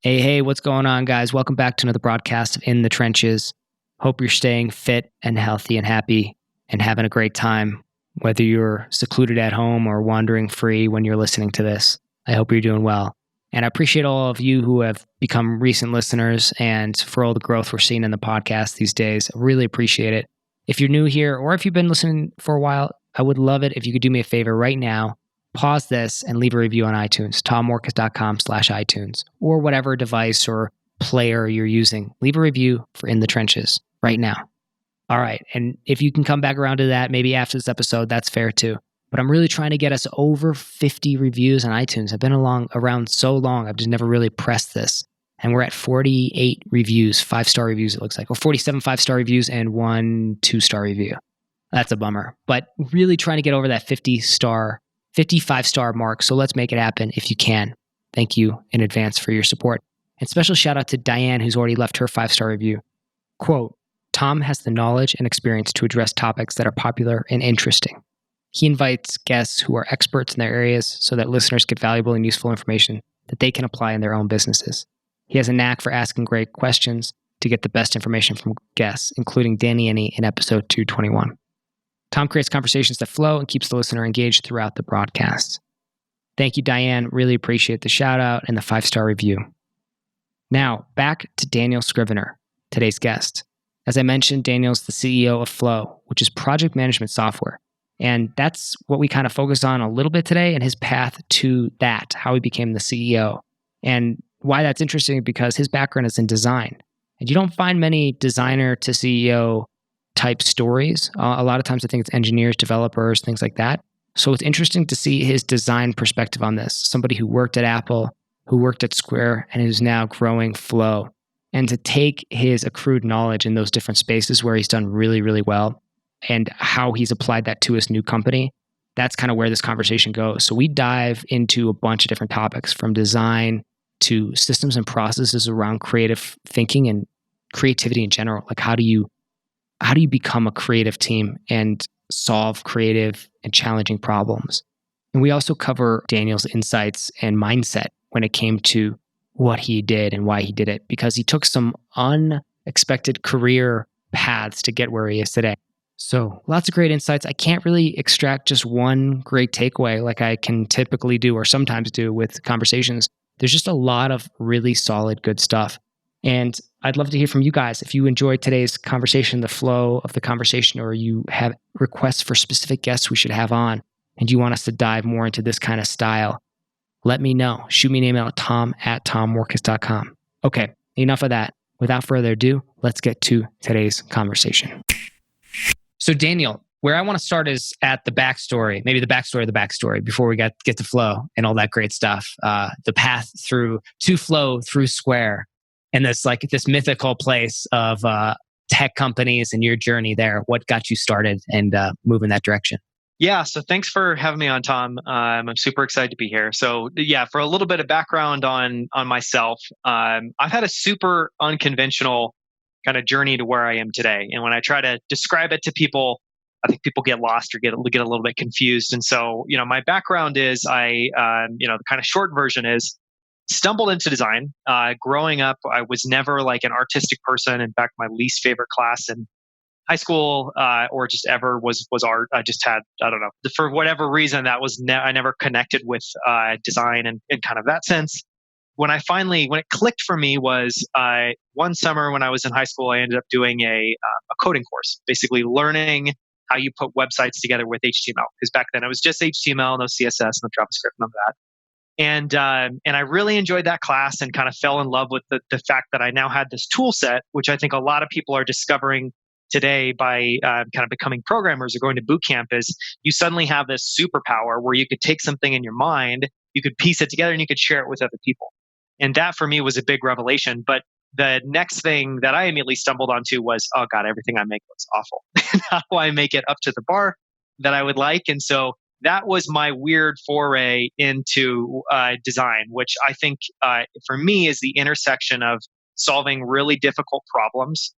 Hey, what's going on, guys? Welcome back to another broadcast of In the Trenches. Hope you're staying fit and healthy and happy and having a great time, whether you're secluded at home or wandering free when you're listening to this. I hope you're doing well. And I appreciate all of you who have become recent listeners and for all the growth we're seeing in the podcast these days. I really appreciate it. If you're new here or if you've been listening for a while, I would love it if you could do me a favor right now. Pause this and leave a review on iTunes, tommorcus.com/iTunes, or whatever device or player you're using. Leave a review for In the Trenches right now. All right. And if you can come back around to that, maybe after this episode, that's fair too. But I'm really trying to get us over 50 reviews on iTunes. I've been around so long, I've just never really pressed this. And we're at 48 reviews, 5-star reviews, it looks like, or 47 5-star reviews and 1 2-star review. That's a bummer. But really trying to get over that 55-star mark. So let's make it happen if you can. Thank you in advance for your support. And special shout out to Diane, who's already left her 5-star review. Quote, Tom has the knowledge and experience to address topics that are popular and interesting. He invites guests who are experts in their areas so that listeners get valuable and useful information that they can apply in their own businesses. He has a knack for asking great questions to get the best information from guests, including Danny Any in episode 221. Tom creates conversations that flow and keeps the listener engaged throughout the broadcast. Thank you, Diane. Really appreciate the shout out and the 5-star review. Now, back to Daniel Scrivner, today's guest. As I mentioned, Daniel's the CEO of Flow, which is project management software. And that's what we kind of focused on a little bit today and his path to that, how he became the CEO. And why that's interesting because his background is in design. And you don't find many designer to CEO type stories. A lot of times I think it's engineers, developers, things like that. So it's interesting to see his design perspective on this. Somebody who worked at Apple, who worked at Square, and who's now growing Flow. And to take his accrued knowledge in those different spaces where he's done really, really well and how he's applied that to his new company, that's kind of where this conversation goes. So we dive into a bunch of different topics from design to systems and processes around creative thinking and creativity in general. Like how do you become a creative team and solve creative and challenging problems? And we also cover Daniel's insights and mindset when it came to what he did and why he did it, because he took some unexpected career paths to get where he is today. So lots of great insights. I can't really extract just one great takeaway like I can typically do or sometimes do with conversations. There's just a lot of really solid, good stuff. And I'd love to hear from you guys. If you enjoyed today's conversation, the flow of the conversation, or you have requests for specific guests we should have on, and you want us to dive more into this kind of style, let me know. Shoot me an email at tom@tommorcus.com. Okay, enough of that. Without further ado, let's get to today's conversation. So Daniel, where I want to start is at the backstory, maybe the backstory of the backstory before we get to Flow and all that great stuff. The path to Flow through Square. And this mythical place of tech companies and your journey there. What got you started and move in that direction? Yeah, so thanks for having me on, Tom. I'm super excited to be here. So yeah, for a little bit of background on myself, I've had a super unconventional kind of journey to where I am today. And when I try to describe it to people, I think people get lost or get a little bit confused. And so, my background is the kind of short version is stumbled into design. Growing up, I was never like an artistic person. In fact, my least favorite class in high school or just ever was art. I just had, I don't know, for whatever reason, that was I never connected with design and in kind of that sense. When it clicked for me was one summer when I was in high school, I ended up doing a coding course, basically learning how you put websites together with HTML. Because back then it was just HTML, no CSS, no JavaScript, none of that. And I really enjoyed that class and kind of fell in love with the fact that I now had this tool set, which I think a lot of people are discovering today by kind of becoming programmers or going to boot camp, is you suddenly have this superpower where you could take something in your mind, you could piece it together, and you could share it with other people. And that for me was a big revelation. But the next thing that I immediately stumbled onto was, oh God, everything I make looks awful. How do I make it up to the bar that I would like? And so that was my weird foray into design, which I think for me is the intersection of solving really difficult problems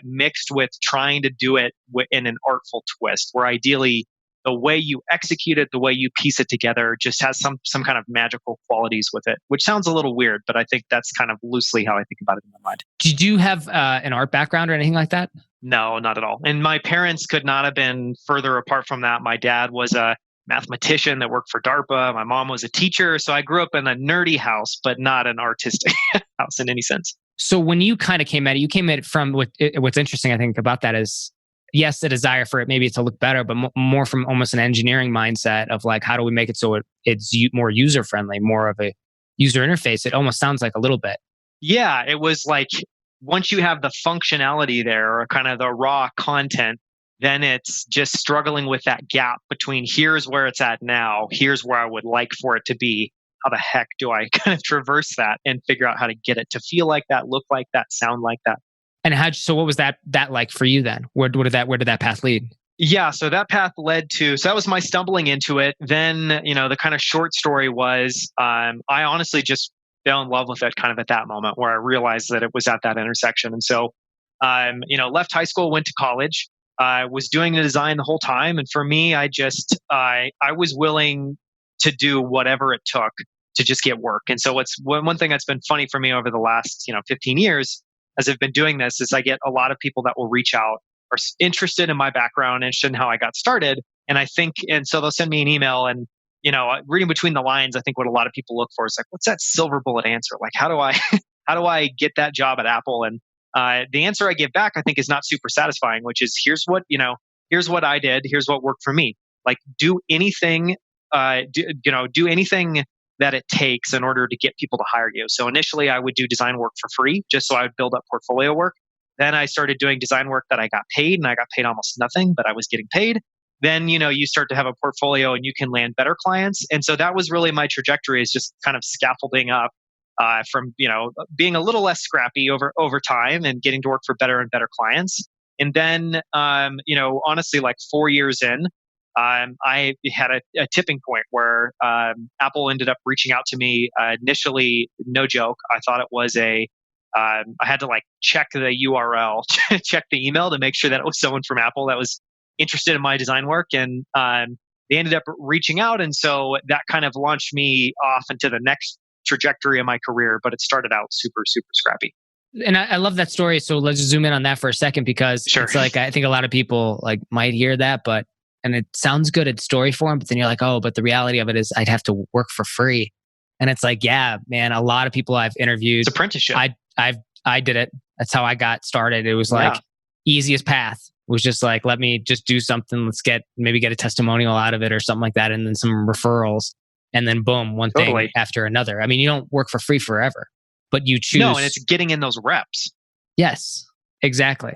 mixed with trying to do it in an artful twist, where ideally the way you execute it, the way you piece it together just has some kind of magical qualities with it, which sounds a little weird, but I think that's kind of loosely how I think about it in my mind. Did you have an art background or anything like that? No, not at all. And my parents could not have been further apart from that. My dad was a mathematician that worked for DARPA. My mom was a teacher. So I grew up in a nerdy house, but not an artistic house in any sense. So when you kind of came at it, you came at it from what's interesting, I think, about that is, yes, the desire for it maybe to look better, but more from almost an engineering mindset of like, how do we make it so it's more user friendly, more of a user interface? It almost sounds like a little bit. Yeah, it was like once you have the functionality there or kind of the raw content, then it's just struggling with that gap between here's where it's at now, here's where I would like for it to be. How the heck do I kind of traverse that and figure out how to get it to feel like that, look like that, sound like that? And so what was that like for you then? Where did that path lead? Yeah, so that path led to, so that was my stumbling into it. Then, the kind of short story was, I honestly just fell in love with it kind of at that moment where I realized that it was at that intersection. And so, left high school, went to college, was doing the design the whole time. And for me, I was willing to do whatever it took to just get work. And so one thing that's been funny for me over the last, 15 years as I've been doing this is I get a lot of people that will reach out, are interested in my background, interested in how I got started. And so they'll send me an email and, reading between the lines, I think what a lot of people look for is like, what's that silver bullet answer? Like, how do I, how do I get that job at Apple? And the answer I give back, I think, is not super satisfying, which is here's what I did. Here's what worked for me. Like, do anything, do anything that it takes in order to get people to hire you. So initially I would do design work for free just so I would build up portfolio work. Then I started doing design work that I got paid, and I got paid almost nothing, but I was getting paid. Then, you start to have a portfolio and you can land better clients. And so that was really my trajectory, is just kind of scaffolding up from, being a little less scrappy over time and getting to work for better and better clients. And then, honestly, like 4 years in, I had a tipping point where Apple ended up reaching out to me. Initially, no joke, I thought it was I had to like check the URL, check the email to make sure that it was someone from Apple that was interested in my design work. And they ended up reaching out. And so that kind of launched me off into the next trajectory of my career, but it started out super, super scrappy. And I love that story. So let's zoom in on that for a second, because Sure. It's like, I think a lot of people like might hear that, and it sounds good in story form, but then you're like, oh, but the reality of it is I'd have to work for free. And it's like, yeah, man, a lot of people I've interviewed. It's apprenticeship. I did it. That's how I got started. It was like easiest path. It was just like, let me just do something. Let's maybe get a testimonial out of it or something like that. And then some referrals. And then boom, one thing after another. I mean, you don't work for free forever, but you choose. No, and it's getting in those reps. Yes, exactly.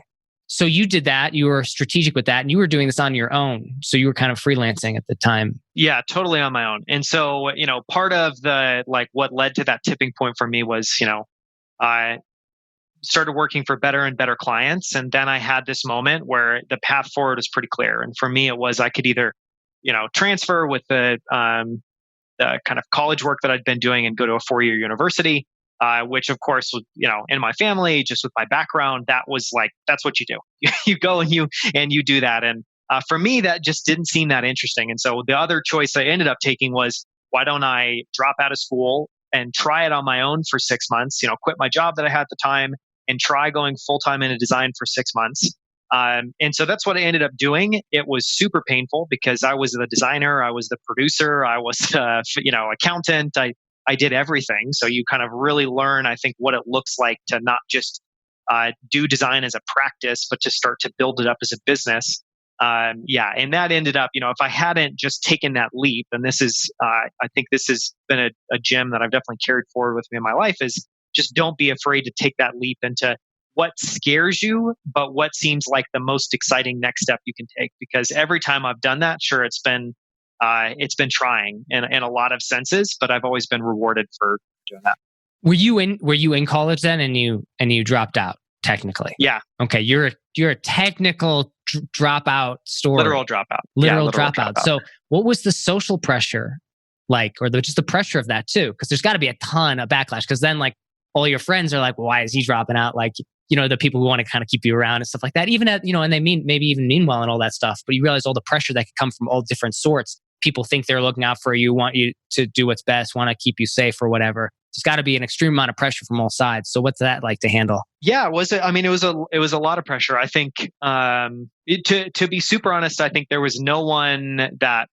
So you did that. You were strategic with that, and you were doing this on your own. So you were kind of freelancing at the time. Yeah, totally on my own. And so, part of the what led to that tipping point for me was, I started working for better and better clients. And then I had this moment where the path forward was pretty clear. And for me, it was I could either, transfer with the kind of college work that I'd been doing and go to a 4-year university, which of course, in my family, just with my background, that's what you do. You go and you do that. And for me, that just didn't seem that interesting. And so the other choice I ended up taking was, why don't I drop out of school and try it on my own for 6 months, quit my job that I had at the time and try going full-time into design for 6 months. And so that's what I ended up doing. It was super painful because I was the designer, I was the producer, I was, accountant. I did everything. So you kind of really learn, I think, what it looks like to not just do design as a practice, but to start to build it up as a business. And that ended up, if I hadn't just taken that leap, and this is, I think this has been a gem that I've definitely carried forward with me in my life, is just don't be afraid to take that leap into what scares you, but what seems like the most exciting next step you can take. Because every time I've done that, sure, it's been trying in a lot of senses, but I've always been rewarded for doing that. Were you in college then, and you dropped out technically? Yeah. Okay, you're a technical dropout story. Literal dropout. Literal dropout. So what was the social pressure like, or just the pressure of that too? Because there's got to be a ton of backlash. Because then all your friends are like, well, why is he dropping out? Like, the people who want to kind of keep you around and stuff like that. Even and they maybe even mean well and all that stuff. But you realize all the pressure that could come from all different sorts. People think they're looking out for you, want you to do what's best, want to keep you safe or whatever. There's got to be an extreme amount of pressure from all sides. So what's that like to handle? Yeah, was it? I mean, it was a lot of pressure. I think to be super honest, I think there was no one that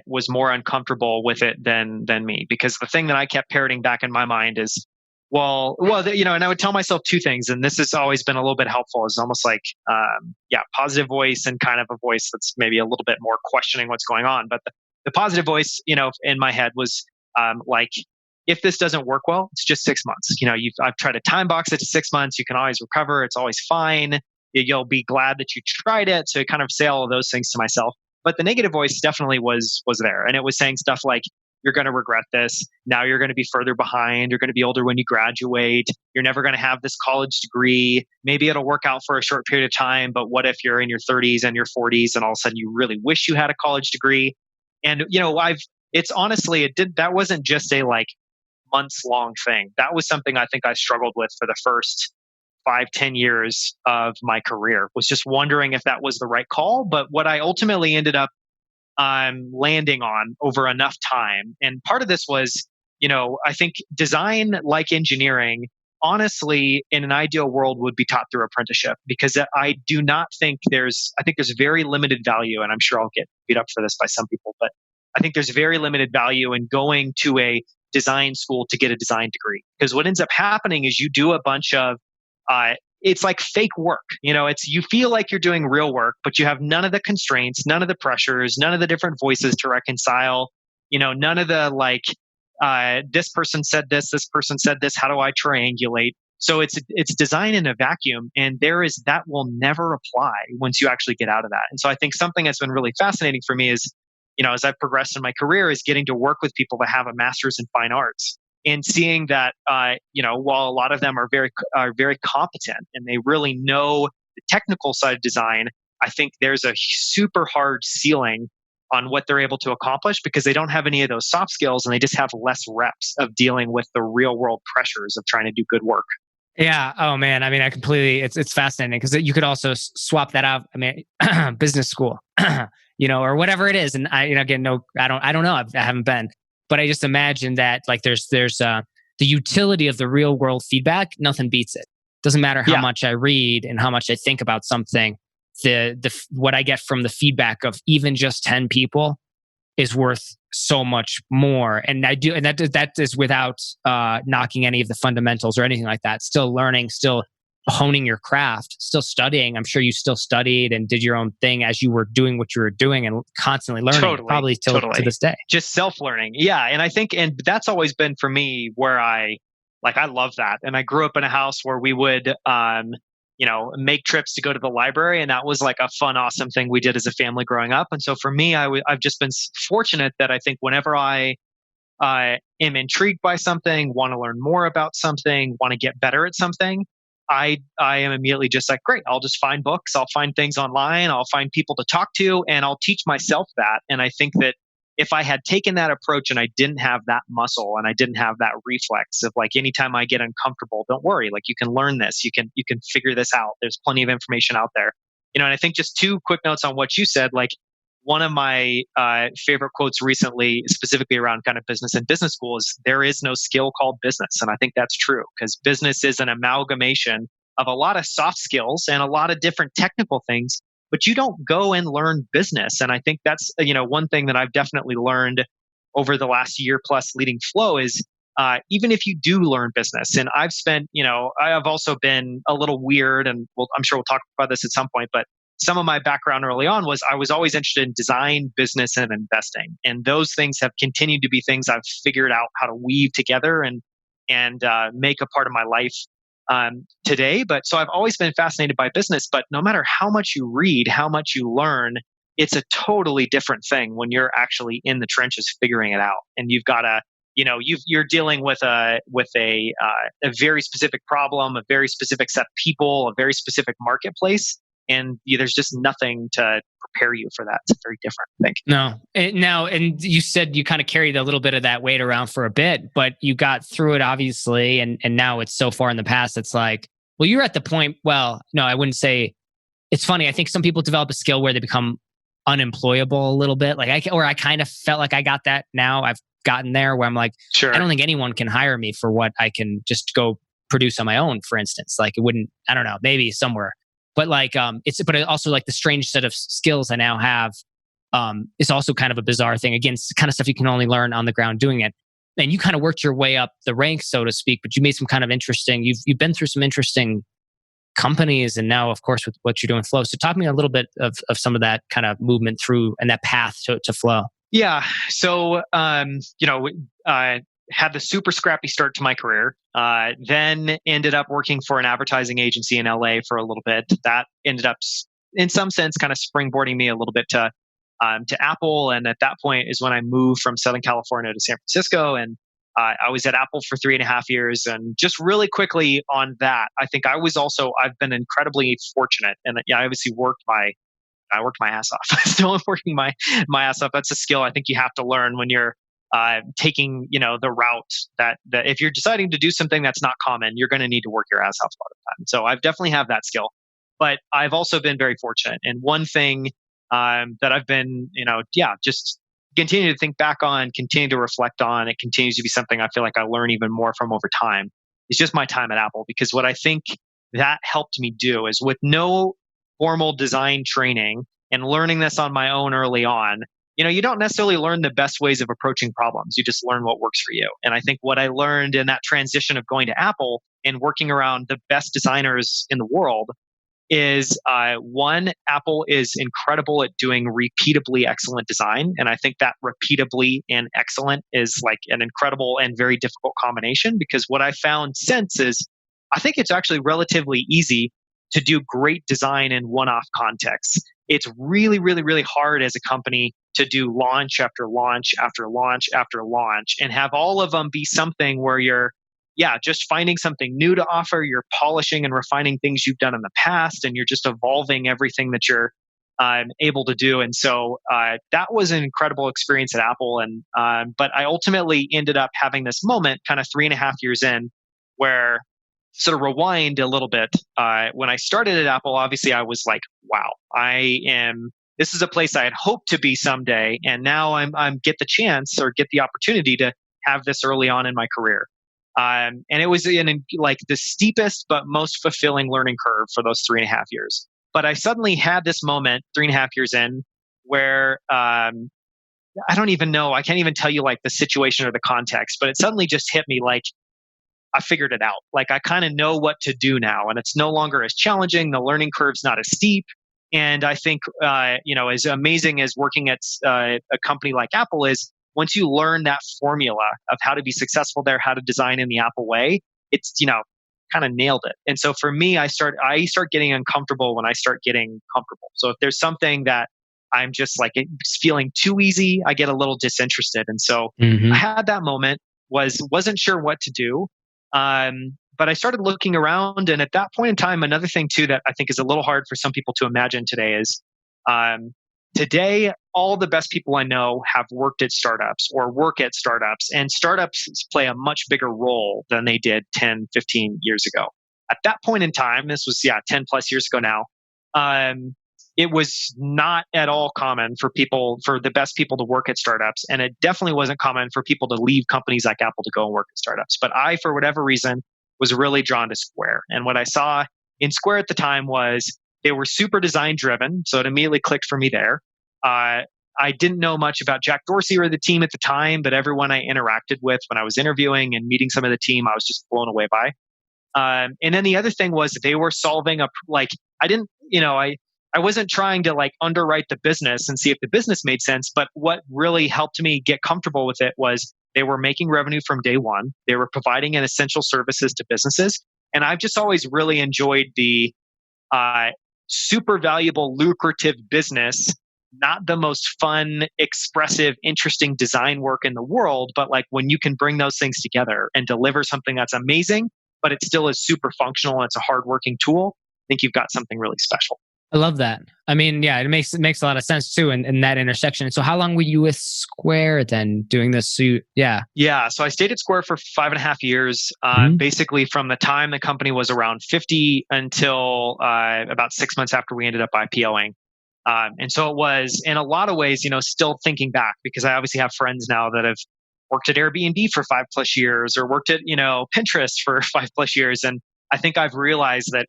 was more uncomfortable with it than me, because the thing that I kept parroting back in my mind is, and I would tell myself two things, and this has always been a little bit helpful. It's almost like, positive voice and kind of a voice that's maybe a little bit more questioning what's going on. But the positive voice, in my head was like, if this doesn't work well, it's just 6 months. I've tried to time box it to 6 months. You can always recover. It's always fine. You'll be glad that you tried it. To kind of say all of those things to myself. But the negative voice definitely was there, and it was saying stuff like, "You're going to regret this. Now you're going to be further behind. You're going to be older when you graduate. You're never going to have this college degree. Maybe it'll work out for a short period of time, but what if you're in your 30s and your 40s and all of a sudden you really wish you had a college degree?" And that wasn't just a like months long thing. That was something I think I struggled with for the first 5-10 years of my career, was just wondering if that was the right call. But what I ultimately ended up landing on over enough time, and part of this was, I think design, like engineering, honestly, in an ideal world would be taught through apprenticeship, because I do not think I think there's very limited value, and I'm sure I'll get beat up for this by some people, but I think there's very limited value in going to a design school to get a design degree, because what ends up happening is you do a bunch of it's like fake work. You feel like you're doing real work, but you have none of the constraints, none of the pressures, none of the different voices to reconcile. None of the like, this person said this person said this. How do I triangulate? So it's design in a vacuum, and that will never apply once you actually get out of that. And so I think something that's been really fascinating for me is, as I've progressed in my career, is getting to work with people that have a master's in fine arts, and seeing that, while a lot of them are very competent and they really know the technical side of design, I think there's a super hard ceiling on what they're able to accomplish, because they don't have any of those soft skills, and they just have less reps of dealing with the real world pressures of trying to do good work. Yeah. Oh man. I mean, it's fascinating, because you could also swap that out. I mean, business school, or whatever it is. And again, no, I don't know. I haven't been, but I just imagine that like there's the utility of the real world feedback. Nothing beats it. Doesn't matter how much I read and how much I think about something. What I get from the feedback of even just 10 people is worth so much more. And that is without knocking any of the fundamentals or anything like that. Still learning, still honing your craft, still studying. I'm sure you still studied and did your own thing as you were doing what you were doing, and constantly learning, probably to this day. Just self-learning. Yeah. And I think, and that's always been for me where I love that. And I grew up in a house where we would, make trips to go to the library. And that was like a fun, awesome thing we did as a family growing up. And so for me, I've just been fortunate that I think whenever I am intrigued by something, want to learn more about something, want to get better at something, I am immediately just like, great, I'll just find books, I'll find things online, I'll find people to talk to, and I'll teach myself that. And I think that if I had taken that approach and I didn't have that muscle and I didn't have that reflex of like, anytime I get uncomfortable, don't worry, like you can learn this, you can figure this out. There's plenty of information out there. And I think just two quick notes on what you said, like one of my favorite quotes recently, specifically around kind of business and business school, is there is no skill called business. And I think that's true, because business is an amalgamation of a lot of soft skills and a lot of different technical things, but you don't go and learn business. And I think that's, one thing that I've definitely learned over the last year plus leading Flow is even if you do learn business, and I've spent, I have also been a little weird, and I'm sure we'll talk about this at some point, but some of my background early on was I was always interested in design, business, and investing. And those things have continued to be things I've figured out how to weave together and make a part of my life today. But so I've always been fascinated by business, but no matter how much you read, how much you learn, it's a totally different thing when you're actually in the trenches figuring it out. And you've got to, you're dealing with a very specific problem, a very specific set of people, a very specific marketplace. And there's just nothing to prepare you for that. It's very different, I think. No. And you said you kind of carried a little bit of that weight around for a bit, but you got through it, obviously. And now it's so far in the past. It's like, Well, you're at the point, well, no, I wouldn't say it's funny. I think some people develop a skill where they become unemployable a little bit. Or I kind of felt like I got that now. I've gotten there where I'm like, I Sure. don't think anyone can hire me for what I can just go produce on my own, for instance. Like it wouldn't, I don't know, maybe somewhere. But but also like the strange set of skills I now have is also kind of a bizarre thing. Again, it's the kind of stuff you can only learn on the ground doing it. And you kind of worked your way up the ranks, so to speak, but you made some kind of interesting, you've been through some interesting companies and now of course with what you're doing Flow. So talk to me a little bit of some of that kind of movement through and that path to Flow. Yeah. So, I had the super scrappy start to my career. Then ended up working for an advertising agency in LA for a little bit. That ended up, in some sense, kind of springboarding me a little bit to Apple. And at that point is when I moved from Southern California to San Francisco. And I was at Apple for 3.5 years. And just really quickly on that, I think I've been incredibly fortunate. And yeah, I obviously I worked my ass off. Still working my ass off. That's a skill I think you have to learn when you're taking the route that if you're deciding to do something that's not common, you're going to need to work your ass off a lot of the time. So I've definitely have that skill, but I've also been very fortunate. And one thing that I've been just continue to think back on, continue to reflect on, it continues to be something I feel like I learn even more from over time. It's just my time at Apple, because what I think that helped me do is, with no formal design training and learning this on my own early on, you don't necessarily learn the best ways of approaching problems. You just learn what works for you. And I think what I learned in that transition of going to Apple and working around the best designers in the world is one, Apple is incredible at doing repeatably excellent design. And I think that repeatably and excellent is like an incredible and very difficult combination, because what I found since is I think it's actually relatively easy to do great design in one-off contexts. It's really, really, really hard as a company to do launch after launch after launch after launch and have all of them be something where you're, just finding something new to offer. You're polishing and refining things you've done in the past, and you're just evolving everything that you're able to do. And so that was an incredible experience at Apple. And but I ultimately ended up having this moment, kind of 3.5 years in, where, sort of rewind a little bit. When I started at Apple, obviously I was like, wow, this is a place I had hoped to be someday. And now I'm get the chance or get the opportunity to have this early on in my career. And it was in like the steepest but most fulfilling learning curve for those 3.5 years. But I suddenly had this moment 3.5 years in where I don't even know, I can't even tell you like the situation or the context, but it suddenly just hit me like, I figured it out. Like I kind of know what to do now, and it's no longer as challenging. The learning curve's not as steep. And I think, as amazing as working at a company like Apple is, once you learn that formula of how to be successful there, how to design in the Apple way, it's, kind of nailed it. And so for me, I start getting uncomfortable when I start getting comfortable. So if there's something that I'm just like it's feeling too easy, I get a little disinterested. And so I had that moment, wasn't sure what to do. But I started looking around, and at that point in time, another thing too that I think is a little hard for some people to imagine today is, today all the best people I know have worked at startups or work at startups, and startups play a much bigger role than they did 10, 15 years ago. At that point in time, this was 10 plus years ago now. It was not at all common for the best people to work at startups. And it definitely wasn't common for people to leave companies like Apple to go and work at startups. But I, for whatever reason, was really drawn to Square. And what I saw in Square at the time was they were super design driven. So it immediately clicked for me there. I didn't know much about Jack Dorsey or the team at the time, but everyone I interacted with when I was interviewing and meeting some of the team, I was just blown away by. And then the other thing was they were solving I wasn't trying to like underwrite the business and see if the business made sense. But what really helped me get comfortable with it was they were making revenue from day one. They were providing an essential services to businesses. And I've just always really enjoyed the super valuable, lucrative business, not the most fun, expressive, interesting design work in the world, but like when you can bring those things together and deliver something that's amazing, but it still is super functional and it's a hardworking tool, I think you've got something really special. I love that. I mean, yeah, it makes a lot of sense too in that intersection. So how long were you with Square then doing this suit? Yeah. Yeah, so I stayed at Square for 5.5 years, Mhm. basically from the time the company was around 50 until about 6 months after we ended up IPOing. And so it was, in a lot of ways, still thinking back, because I obviously have friends now that have worked at Airbnb for 5 plus years, or worked at, Pinterest for 5 plus years. And I think I've realized that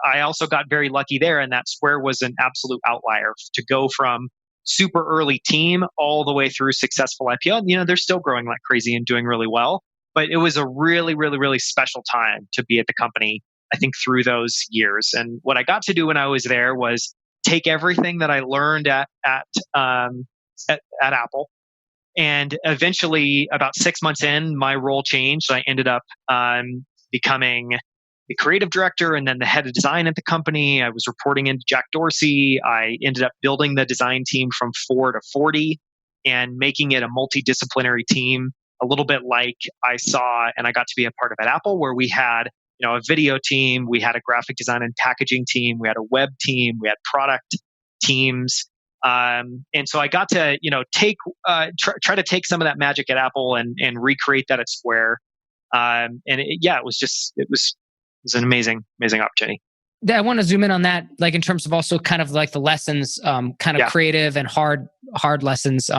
I also got very lucky there, and that Square was an absolute outlier to go from super early team all the way through successful IPO. And, they're still growing like crazy and doing really well. But it was a really, really, really special time to be at the company, I think, through those years. And what I got to do when I was there was take everything that I learned at Apple. And eventually, about 6 months in, my role changed. I ended up becoming the creative director and then the head of design at the company. I was reporting into Jack Dorsey. I ended up building the design team from 4 to 40 and making it a multidisciplinary team, a little bit like I saw and I got to be a part of at Apple, where we had a video team, we had a graphic design and packaging team, we had a web team, we had product teams. And so I got to take try to take some of that magic at Apple and recreate that at Square. And yeah, it was an amazing opportunity. I want to zoom in on that, like in terms of also kind of like the lessons, kind of Yeah, creative and hard lessons.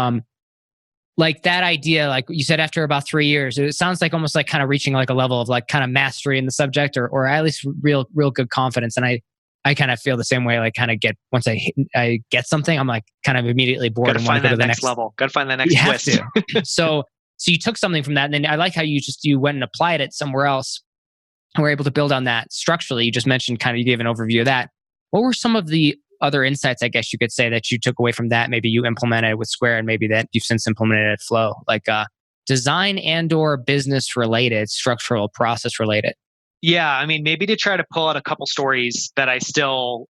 Like that idea, like you said, after about 3 years, it sounds like almost like kind of reaching like a level of like kind of mastery in the subject, or at least real good confidence. And I kind of feel the same way. Like kind of get once I get something, I'm like kind of immediately got bored to and want to find go to that the next next. level. Got to find that You next have twist. to. So so you took something from that, and then I like how you went and applied it somewhere else and were able to build on that structurally. You just mentioned kind of you gave an overview of that. What were some of the other insights, I guess you could say, that you took away from that? Maybe you implemented with Square, and maybe that you've since implemented at Flow, like design and/or business related, structural process related. Yeah, I mean, maybe to try to pull out a couple stories that I still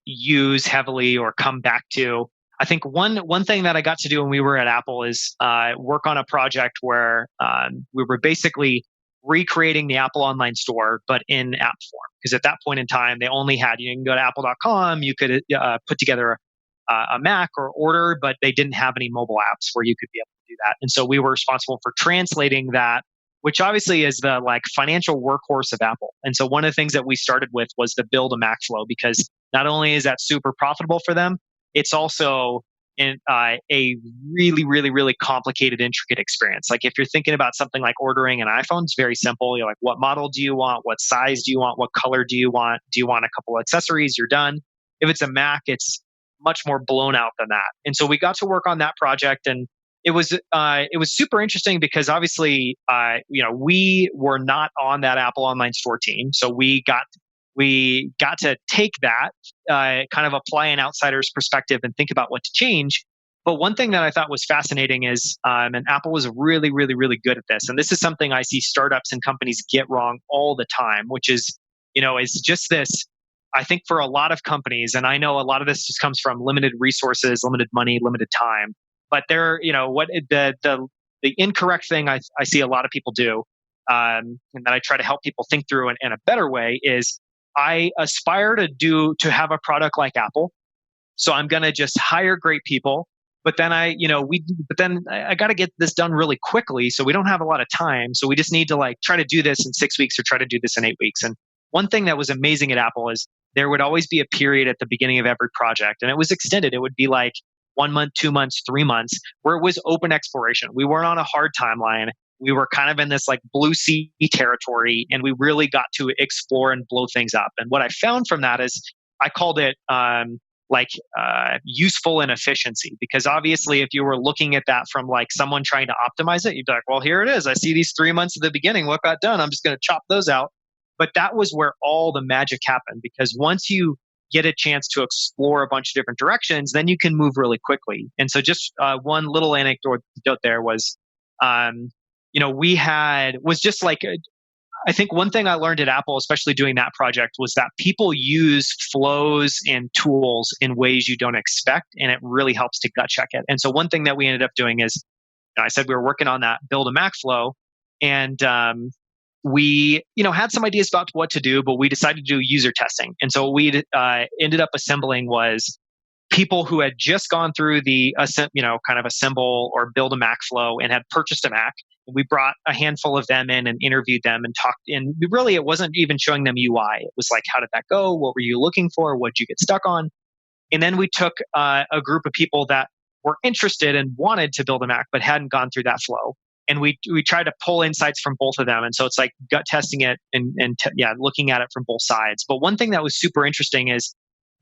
use heavily or come back to. I think one thing that I got to do when we were at Apple is work on a project where we were basically recreating the Apple online store, but in app form. Because at that point in time, they only had, you can go to apple.com, you could put together a Mac or order, but they didn't have any mobile apps where you could be able to do that. And so we were responsible for translating that, which obviously is the like financial workhorse of Apple. And so one of the things that we started with was the build a Mac flow, because not only is that super profitable for them, it's also a really, really, really complicated, intricate experience. Like if you're thinking about something like ordering an iPhone, it's very simple. You're like, what model do you want? What size do you want? What color do you want? Do you want a couple of accessories? You're done. If it's a Mac, it's much more blown out than that. And so we got to work on that project, and it was super interesting because obviously we were not on that Apple online store team, so we got to take that, kind of apply an outsider's perspective and think about what to change. But one thing that I thought was fascinating is, and Apple was really, really, really good at this. And this is something I see startups and companies get wrong all the time, which is just this. I think for a lot of companies, and I know a lot of this just comes from limited resources, limited money, limited time. But what the incorrect thing I see a lot of people do, and that I try to help people think through in a better way is I aspire to have a product like Apple. So I'm going to just hire great people. But then I got to get this done really quickly. So we don't have a lot of time. So we just need to like try to do this in 6 weeks or try to do this in 8 weeks. And one thing that was amazing at Apple is there would always be a period at the beginning of every project, and it was extended. It would be like 1 month, 2 months, 3 months, where it was open exploration. We weren't on a hard timeline. We were kind of in this like blue sea territory, and we really got to explore and blow things up. And what I found from that is I called it useful and efficiency, because obviously if you were looking at that from like someone trying to optimize it, you'd be like, well, here it is. I see these 3 months at the beginning. What got done? I'm just going to chop those out. But that was where all the magic happened, because once you get a chance to explore a bunch of different directions, then you can move really quickly. And so just one little anecdote there was, was just like, I think one thing I learned at Apple, especially doing that project, was that people use flows and tools in ways you don't expect, and it really helps to gut check it. And so one thing that we ended up doing is, I said we were working on that build a Mac flow, and we, had some ideas about what to do, but we decided to do user testing. And so what we ended up assembling was people who had just gone through the kind of assemble or build a Mac flow and had purchased a Mac. We brought a handful of them in and interviewed them and talked. And really, it wasn't even showing them UI. It was like, how did that go? What were you looking for? What did you get stuck on? And then we took a group of people that were interested and wanted to build a Mac but hadn't gone through that flow. And we tried to pull insights from both of them. And so it's like gut testing it and looking at it from both sides. But one thing that was super interesting is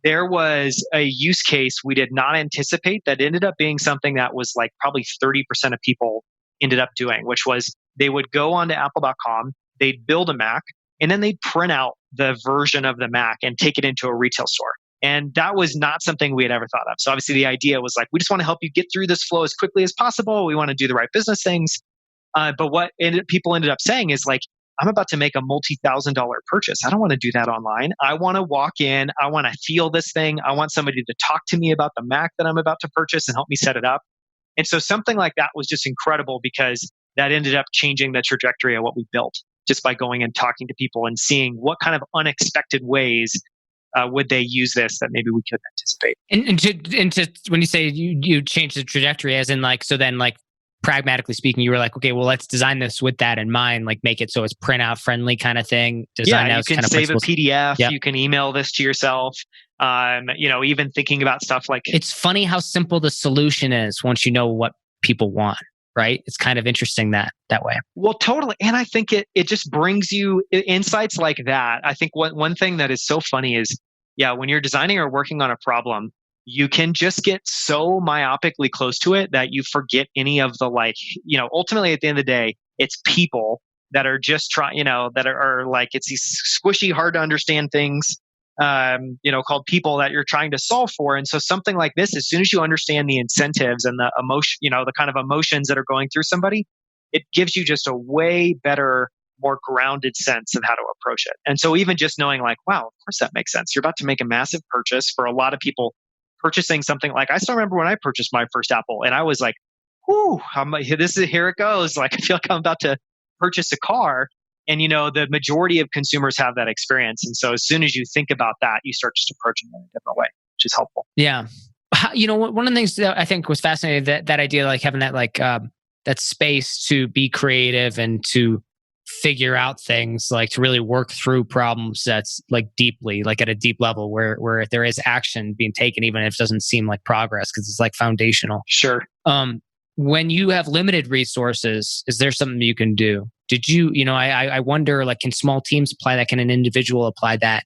there was a use case we did not anticipate that ended up being something that was like probably 30% of people ended up doing, which was they would go onto apple.com, they'd build a Mac, and then they'd print out the version of the Mac and take it into a retail store. And that was not something we had ever thought of. So obviously the idea was like, we just want to help you get through this flow as quickly as possible. We want to do the right business things. But what people ended up saying is like, I'm about to make a multi-$1,000 purchase. I don't want to do that online. I want to walk in. I want to feel this thing. I want somebody to talk to me about the Mac that I'm about to purchase and help me set it up. And so something like that was just incredible because that ended up changing the trajectory of what we built just by going and talking to people and seeing what kind of unexpected ways would they use this that maybe we couldn't anticipate. And when you say you change the trajectory, as in like, so then like pragmatically speaking, you were like, okay, well, let's design this with that in mind, like make it so it's printout friendly kind of thing. Design you can kind of save principles. A PDF. Yep. You can email this to yourself. Even thinking about stuff like it's funny how simple the solution is once you know what people want. Right? It's kind of interesting that way. Well, totally. And I think it just brings you insights like that. I think one thing that is so funny is, when you're designing or working on a problem, you can just get so myopically close to it that you forget any of the ultimately at the end of the day, it's people that are just trying, that are like, it's these squishy, hard to understand things, called people that you're trying to solve for. And so something like this, as soon as you understand the incentives and the emotion, the kind of emotions that are going through somebody, it gives you just a way better, more grounded sense of how to approach it. And so even just knowing like, wow, of course that makes sense. You're about to make a massive purchase. For a lot of people, purchasing something like, I still remember when I purchased my first Apple and I was like, whoo, here it goes. Like, I feel like I'm about to purchase a car. And, the majority of consumers have that experience. And so as soon as you think about that, you start just approaching it in a different way, which is helpful. Yeah. One of the things that I think was fascinating, that idea, like having that, that space to be creative and to figure out things, like to really work through problems that's like deeply, like at a deep level where there is action being taken, even if it doesn't seem like progress, because it's like foundational. Sure. When you have limited resources, is there something you can do? Did you, I wonder, like, can small teams apply that? Can an individual apply that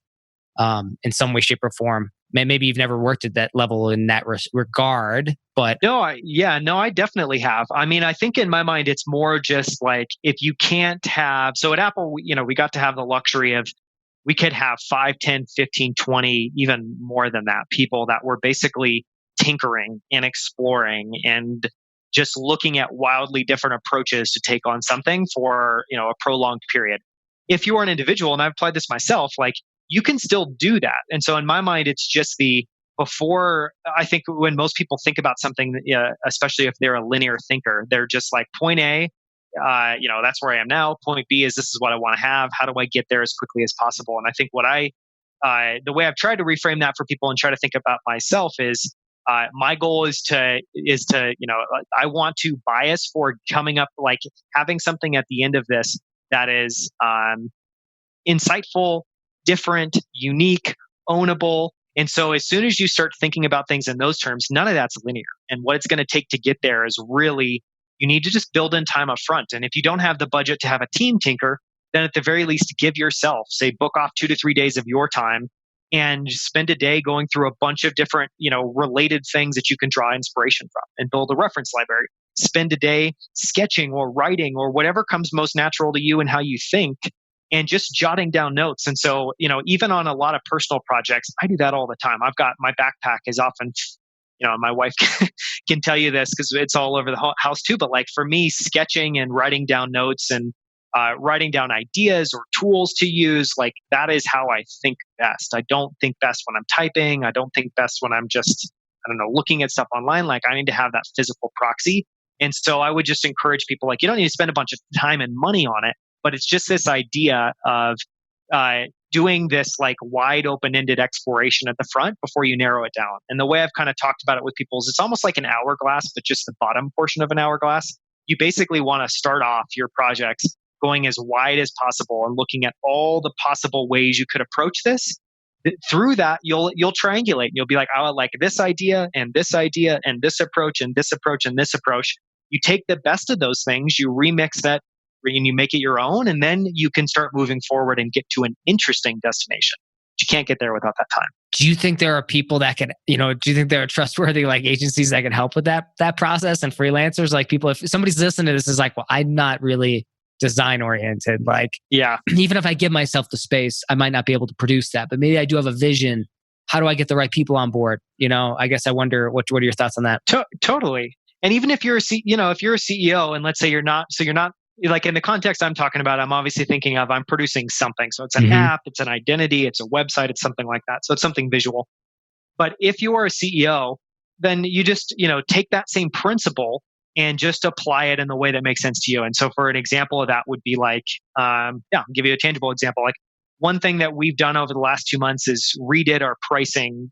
in some way, shape, or form? Maybe you've never worked at that level in that regard, but no, I definitely have. I mean, I think in my mind, it's more just like if you can't have. So at Apple, we got to have the luxury of we could have 5, 10, 15, 20, even more than that, people that were basically tinkering and exploring and just looking at wildly different approaches to take on something for a prolonged period. If you are an individual, and I've applied this myself, like you can still do that. And so in my mind, it's just before I think when most people think about something, especially if they're a linear thinker, they're just like point A, that's where I am now. Point B is this is what I want to have. How do I get there as quickly as possible? And I think the way I've tried to reframe that for people and try to think about myself is, my goal is to I want to bias for coming up, like having something at the end of this that is insightful, different, unique, ownable. And so as soon as you start thinking about things in those terms, none of that's linear. And what it's going to take to get there is really, you need to just build in time up front. And if you don't have the budget to have a team tinker, then at the very least give yourself, say, book off 2 to 3 days of your time and spend a day going through a bunch of different, related things that you can draw inspiration from and build a reference library. Spend a day sketching or writing or whatever comes most natural to you and how you think, and just jotting down notes. And so, even on a lot of personal projects, I do that all the time. I've got my backpack is often, my wife can tell you this because it's all over the house too. But like for me, sketching and writing down notes and writing down ideas or tools to use, like that is how I think best. I don't think best when I'm typing. I don't think best when I'm just, looking at stuff online. Like I need to have that physical proxy. And so I would just encourage people, like, you don't need to spend a bunch of time and money on it. but it's just this idea of uh, doing this like wide open-ended exploration at the front before you narrow it down. And the way I've kind of talked about it with people is it's almost like an hourglass, but just the bottom portion of an hourglass. You basically want to start off your projects going as wide as possible and looking at all the possible ways you could approach this. Through that, you'll triangulate and you'll be like, I like this idea and this idea and this approach and this approach and this approach. You take the best of those things, you remix that, and you make it your own, and then you can start moving forward and get to an interesting destination. But you can't get there without that time. Do you think there are people that can, do you think there are trustworthy like agencies that can help with that process, and freelancers, like people, if somebody's listening to this is like, well, I'm not really design oriented. Like, yeah, even if I give myself the space, I might not be able to produce that, but maybe I do have a vision. How do I get the right people on board? I guess I wonder what are your thoughts on that? Totally. And even if you're if you're a CEO and let's say you're not like in the context I'm talking about, I'm obviously thinking of I'm producing something. So it's an app, it's an identity, it's a website, it's something like that. So it's something visual. But if you are a CEO, then you just, take that same principle and just apply it in the way that makes sense to you. And so for an example of that would be like, I'll give you a tangible example. Like one thing that we've done over the last 2 months is redid our pricing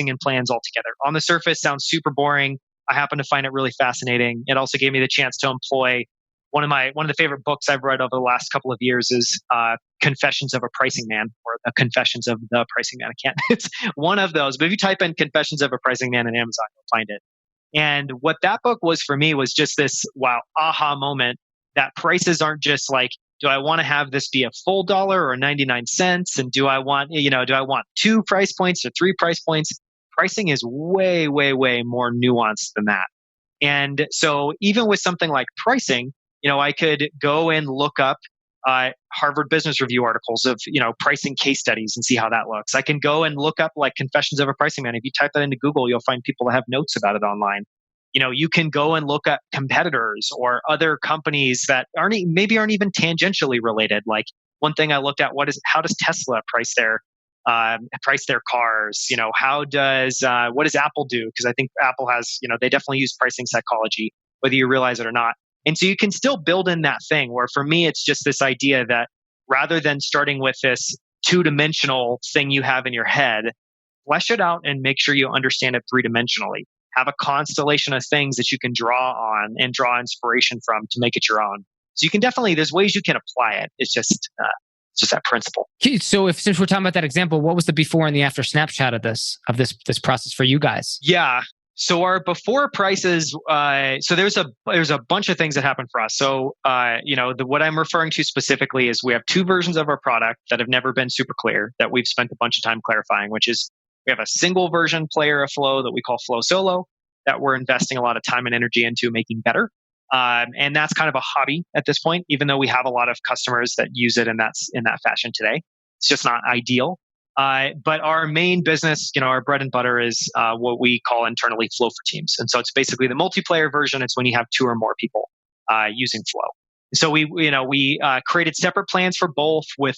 and plans altogether. On the surface, sounds super boring. I happen to find it really fascinating. It also gave me the chance to employ one of the favorite books I've read over the last couple of years is Confessions of a Pricing Man, or the Confessions of the Pricing Man. I can't. It's one of those. But if you type in Confessions of a Pricing Man in Amazon, you'll find it. And what that book was for me was just this aha moment that prices aren't just like, do I want to have this be a full dollar or 99 cents? And do I want 2 price points or 3 price points? Pricing is way, way, way more nuanced than that. And so even with something like pricing, I could go and look up Harvard Business Review articles of, pricing case studies and see how that looks. I can go and look up like Confessions of a Pricing Man. If you type that into Google, you'll find people that have notes about it online. You can go and look at competitors or other companies that aren't even tangentially related. Like one thing I looked at, how does Tesla price their cars? What does Apple do? Because I think Apple has, they definitely use pricing psychology, whether you realize it or not. And so you can still build in that thing where for me, it's just this idea that rather than starting with this 2-dimensional thing you have in your head, flesh it out and make sure you understand it 3-dimensionally. Have a constellation of things that you can draw on and draw inspiration from to make it your own. So you can there's ways you can apply it. It's just that principle. So since we're talking about that example, what was the before and the after snapshot of this process for you guys? Yeah. So our before prices, so there's a bunch of things that happen for us. So, what I'm referring to specifically is we have 2 versions of our product that have never been super clear that we've spent a bunch of time clarifying, which is we have a single version player of Flow that we call Flow Solo that we're investing a lot of time and energy into making better. And that's kind of a hobby at this point, even though we have a lot of customers that use it in that fashion today. It's just not ideal. But our main business, our bread and butter is what we call internally Flow for Teams. And so it's basically the multiplayer version. It's when you have 2 or more people using Flow. So we created separate plans for both. With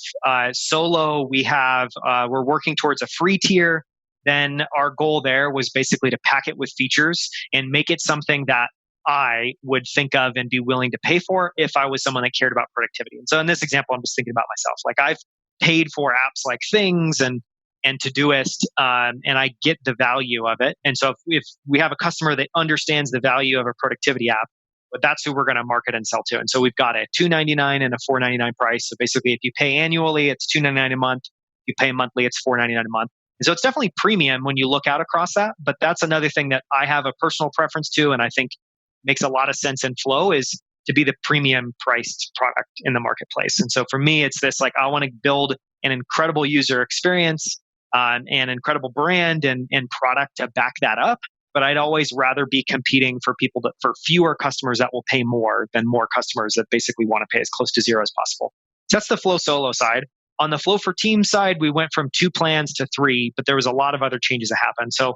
Solo, we're working towards a free tier. Then our goal there was basically to pack it with features and make it something that I would think of and be willing to pay for if I was someone that cared about productivity. And so in this example, I'm just thinking about myself. Like I've paid for apps like Things and Todoist, and I get the value of it. And so if we have a customer that understands the value of a productivity app, but that's who we're going to market and sell to. And so we've got a $2.99 and a $4.99 price. So basically, if you pay annually, it's $2.99 a month. If you pay monthly, it's $4.99 a month. And so it's definitely premium when you look out across that. But that's another thing that I have a personal preference to, and I think makes a lot of sense in Flow is to be the premium priced product in the marketplace. And so for me, it's this like I want to build an incredible user experience, and incredible brand and product to back that up. But I'd always rather be competing for for fewer customers that will pay more than more customers that basically want to pay as close to zero as possible. So that's the Flow Solo side. On the Flow for Team side, we went from 2 plans to 3, but there was a lot of other changes that happened. So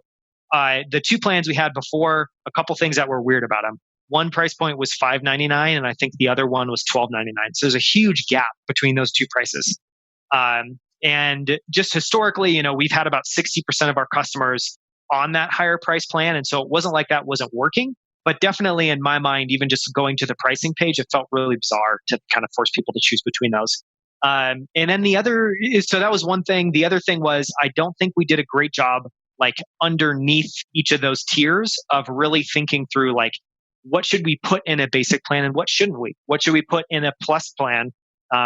the 2 plans we had before, a couple things that were weird about them. One price point was $5.99, and I think the other one was $12.99. So there's a huge gap between those 2 prices. And just historically, we've had about 60% of our customers on that higher price plan. And so it wasn't like that wasn't working. But definitely in my mind, even just going to the pricing page, it felt really bizarre to kind of force people to choose between those. And then so that was one thing. The other thing was, I don't think we did a great job, like underneath each of those tiers, of really thinking through, like, what should we put in a basic plan and what shouldn't we? What should we put in a plus plan,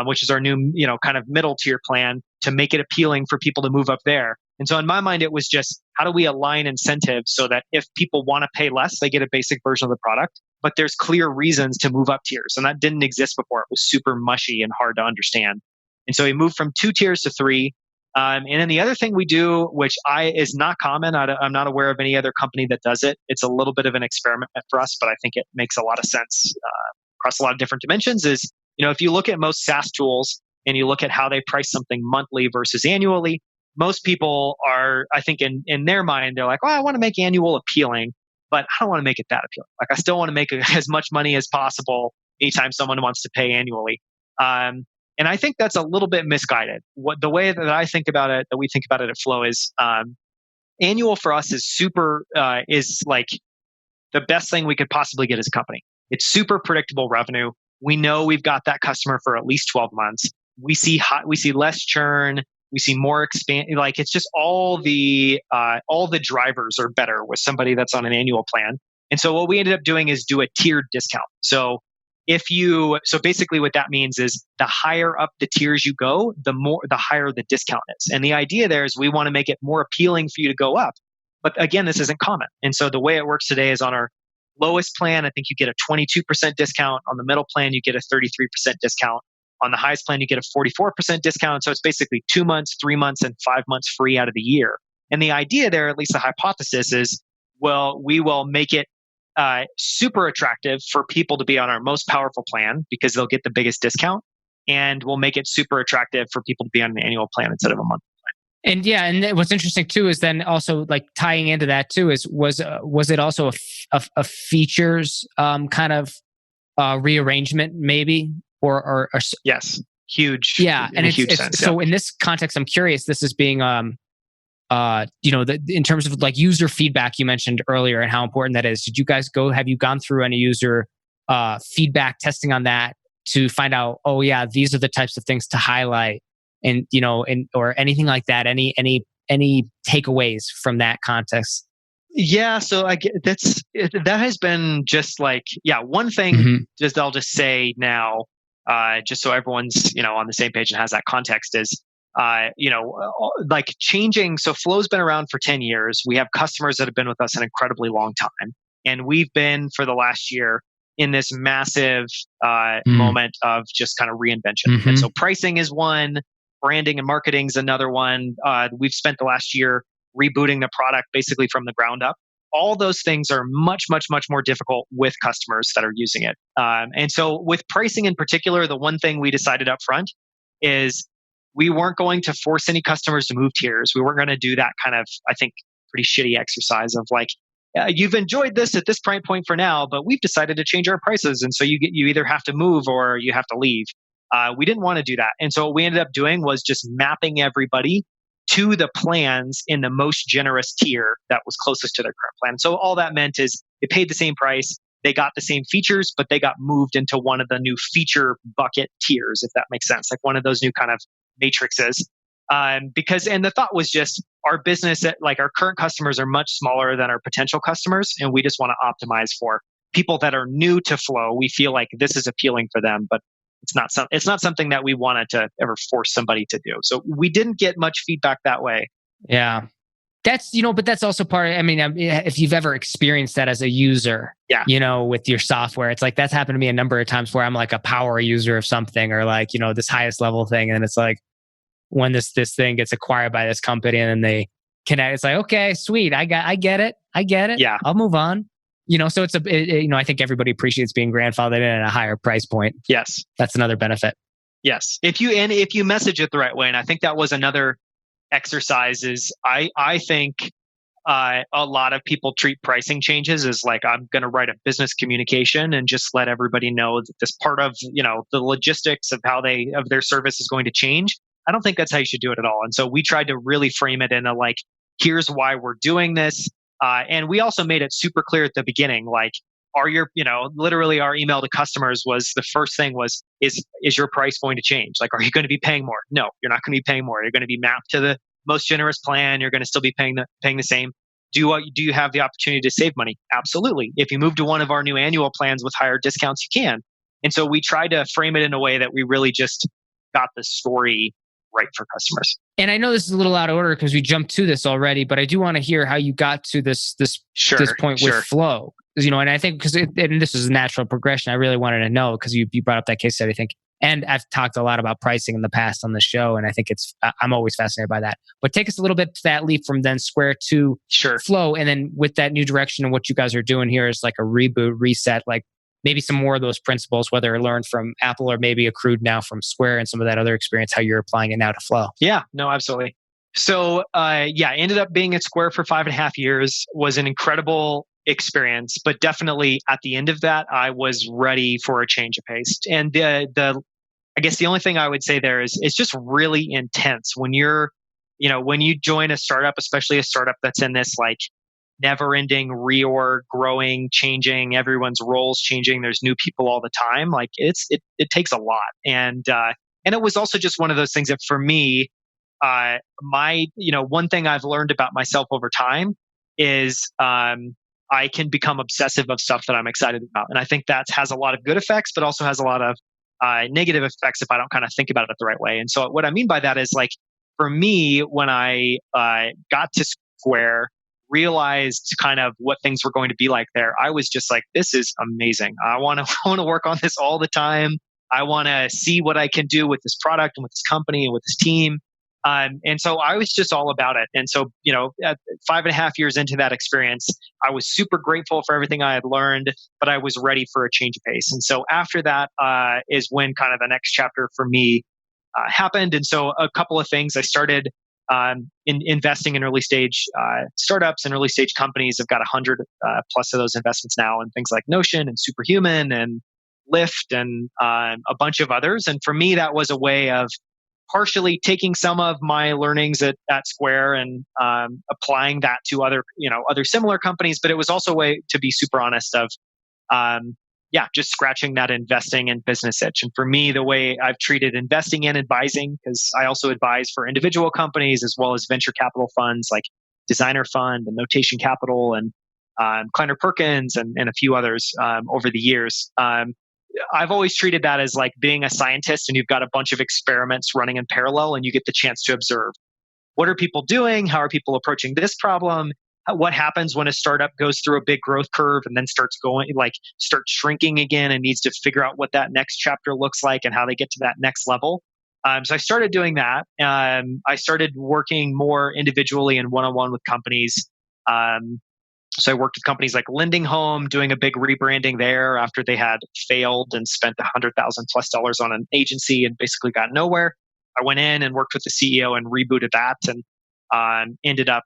which is our new, kind of middle tier plan, to make it appealing for people to move up there. And so in my mind, it was just, how do we align incentives so that if people want to pay less, they get a basic version of the product, but there's clear reasons to move up tiers. And that didn't exist before. It was super mushy and hard to understand. And so we moved from 2 tiers to 3. And then the other thing we do, which is not common, I'm not aware of any other company that does it. It's a little bit of an experiment for us, but I think it makes a lot of sense across a lot of different dimensions. Is, if you look at most SaaS tools and you look at how they price something monthly versus annually, most people are, I think, in their mind, they're like, well, I want to make annual appealing, but I don't want to make it that appealing. Like, I still want to make as much money as possible anytime someone wants to pay annually. And I think that's a little bit misguided. The way that I think about it, that we think about it at Flow, is annual for us is like the best thing we could possibly get as a company. It's super predictable revenue. We know we've got that customer for at least 12 months. We see less churn. We see more like, it's just all the drivers are better with somebody that's on an annual plan. And so what we ended up doing is do a tiered discount. So basically what that means is, the higher up the tiers you go, the higher the discount is. And the idea there is, we want to make it more appealing for you to go up. But again, this isn't common. And so the way it works today is, on our lowest plan, I think you get a 22% discount. On the middle plan, you get a 33% discount. On the highest plan, you get a 44% discount. So it's basically 2 months, 3 months, and 5 months free out of the year. And the idea there, at least the hypothesis, is, well, we will make it super attractive for people to be on our most powerful plan, because they'll get the biggest discount, and we'll make it super attractive for people to be on an annual plan instead of a monthly plan. And yeah, and what's interesting too is then also, like, tying into that too, is was it also a features kind of rearrangement maybe, or yes, huge, yeah, and a huge sense. So in this context, I'm curious. This is being in terms of like user feedback you mentioned earlier and how important that is. Have you gone through any user feedback testing on that to find out, oh yeah, these are the types of things to highlight, and or anything like that? Any takeaways from that context? Yeah, so that has been just like, one thing. I'll just say now, just so everyone's on the same page and has that context, is like changing. So Flow's been around for 10 years. We have customers that have been with us an incredibly long time. And we've been, for the last year, in this massive moment of just kind of reinvention. And so pricing is one, branding and marketing is another one. We've spent the last year rebooting the product basically from the ground up. All those things are much, much, much more difficult with customers that are using it. And so with pricing in particular, the one thing we decided up front is, we weren't going to force any customers to move tiers. We weren't going to do that kind of, I think, pretty shitty exercise of like, you've enjoyed this at this price point for now, but we've decided to change our prices. And so you either have to move or you have to leave. We didn't want to do that. And so what we ended up doing was just mapping everybody to the plans in the most generous tier that was closest to their current plan. So all that meant is, they paid the same price, they got the same features, but they got moved into one of the new feature bucket tiers, if that makes sense, like one of those new kind of matrices. And the thought was just, our business, like our current customers, are much smaller than our potential customers, and we just want to optimize for people that are new to Flow. We feel like this is appealing for them, but it's not something that we wanted to ever force somebody to do. So we didn't get much feedback that way. Yeah. That's, but that's also part, if you've ever experienced that as a user, with your software, it's like, that's happened to me a number of times where I'm like a power user of something, or like, this highest level thing. And it's like, when this thing gets acquired by this company and then they connect, it's like, okay, sweet. I get it. Yeah. I'll move on. So it's I think everybody appreciates being grandfathered in at a higher price point. Yes. That's another benefit. Yes. If you message it the right way, and I think that was another exercise, is I think a lot of people treat pricing changes as like, I'm going to write a business communication and just let everybody know that this part of, the logistics of of their service is going to change. I don't think that's how you should do it at all. And so we tried to really frame it in a like, here's why we're doing this. And we also made it super clear at the beginning, like, are literally our email to customers was the first thing was, is your price going to change? Like, are you going to be paying more? No, you're not going to be paying more. You're going to be mapped to the most generous plan. You're going to still be paying the same. Do you have the opportunity to save money? Absolutely. If you move to one of our new annual plans with higher discounts, you can. And so we tried to frame it in a way that we really just got the story right for customers. And I know this is a little out of order because we jumped to this already, but I do want to hear how you got to this point with flow. And I think and this is a natural progression. I really wanted to know because you brought up that case study, I think. And I've talked a lot about pricing in the past on the show, and I think I'm always fascinated by that. But take us a little bit to that leap from then Square to Flow, and then with that new direction and what you guys are doing here is like a reboot, reset, like maybe some more of those principles, whether learned from Apple or maybe accrued now from Square and some of that other experience, how you're applying it now to Flow. Yeah, no, absolutely. So, ended up being at Square for 5.5 years, was an incredible experience, but definitely at the end of that, I was ready for a change of pace. And I guess the only thing I would say there is it's just really intense when when you join a startup, especially a startup that's in this like never ending reorg, growing, changing, everyone's roles changing. There's new people all the time. Like it takes a lot. And it was also just one of those things that for me, one thing I've learned about myself over time is, I can become obsessive of stuff that I'm excited about. And I think that has a lot of good effects, but also has a lot of negative effects if I don't kind of think about it the right way. And so what I mean by that is like, for me, when I got to Square, realized kind of what things were going to be like there, I was just like, this is amazing. I want to work on this all the time. I want to see what I can do with this product and with this company and with this team. And so I was just all about it. And so, at 5.5 years into that experience, I was super grateful for everything I had learned, but I was ready for a change of pace. And so after that is when kind of the next chapter for me happened. And so a couple of things. I started investing in early stage startups and early stage companies. I've got 100 plus of those investments now in things like Notion and Superhuman and Lyft and a bunch of others. And for me, that was a way of partially taking some of my learnings at Square and applying that to other similar companies. But it was also a way to be super honest of, just scratching that investing and business itch. And for me, the way I've treated investing and advising, because I also advise for individual companies as well as venture capital funds like Designer Fund and Notation Capital and Kleiner Perkins and a few others over the years. I've always treated that as like being a scientist and you've got a bunch of experiments running in parallel and you get the chance to observe. What are people doing? How are people approaching this problem? What happens when a startup goes through a big growth curve and then starts shrinking again and needs to figure out what that next chapter looks like and how they get to that next level? So I started doing that. I started working more individually and one-on-one with companies. So I worked with companies like Lending Home, doing a big rebranding there after they had failed and spent $100,000+ on an agency and basically got nowhere. I went in and worked with the CEO and rebooted that and ended up,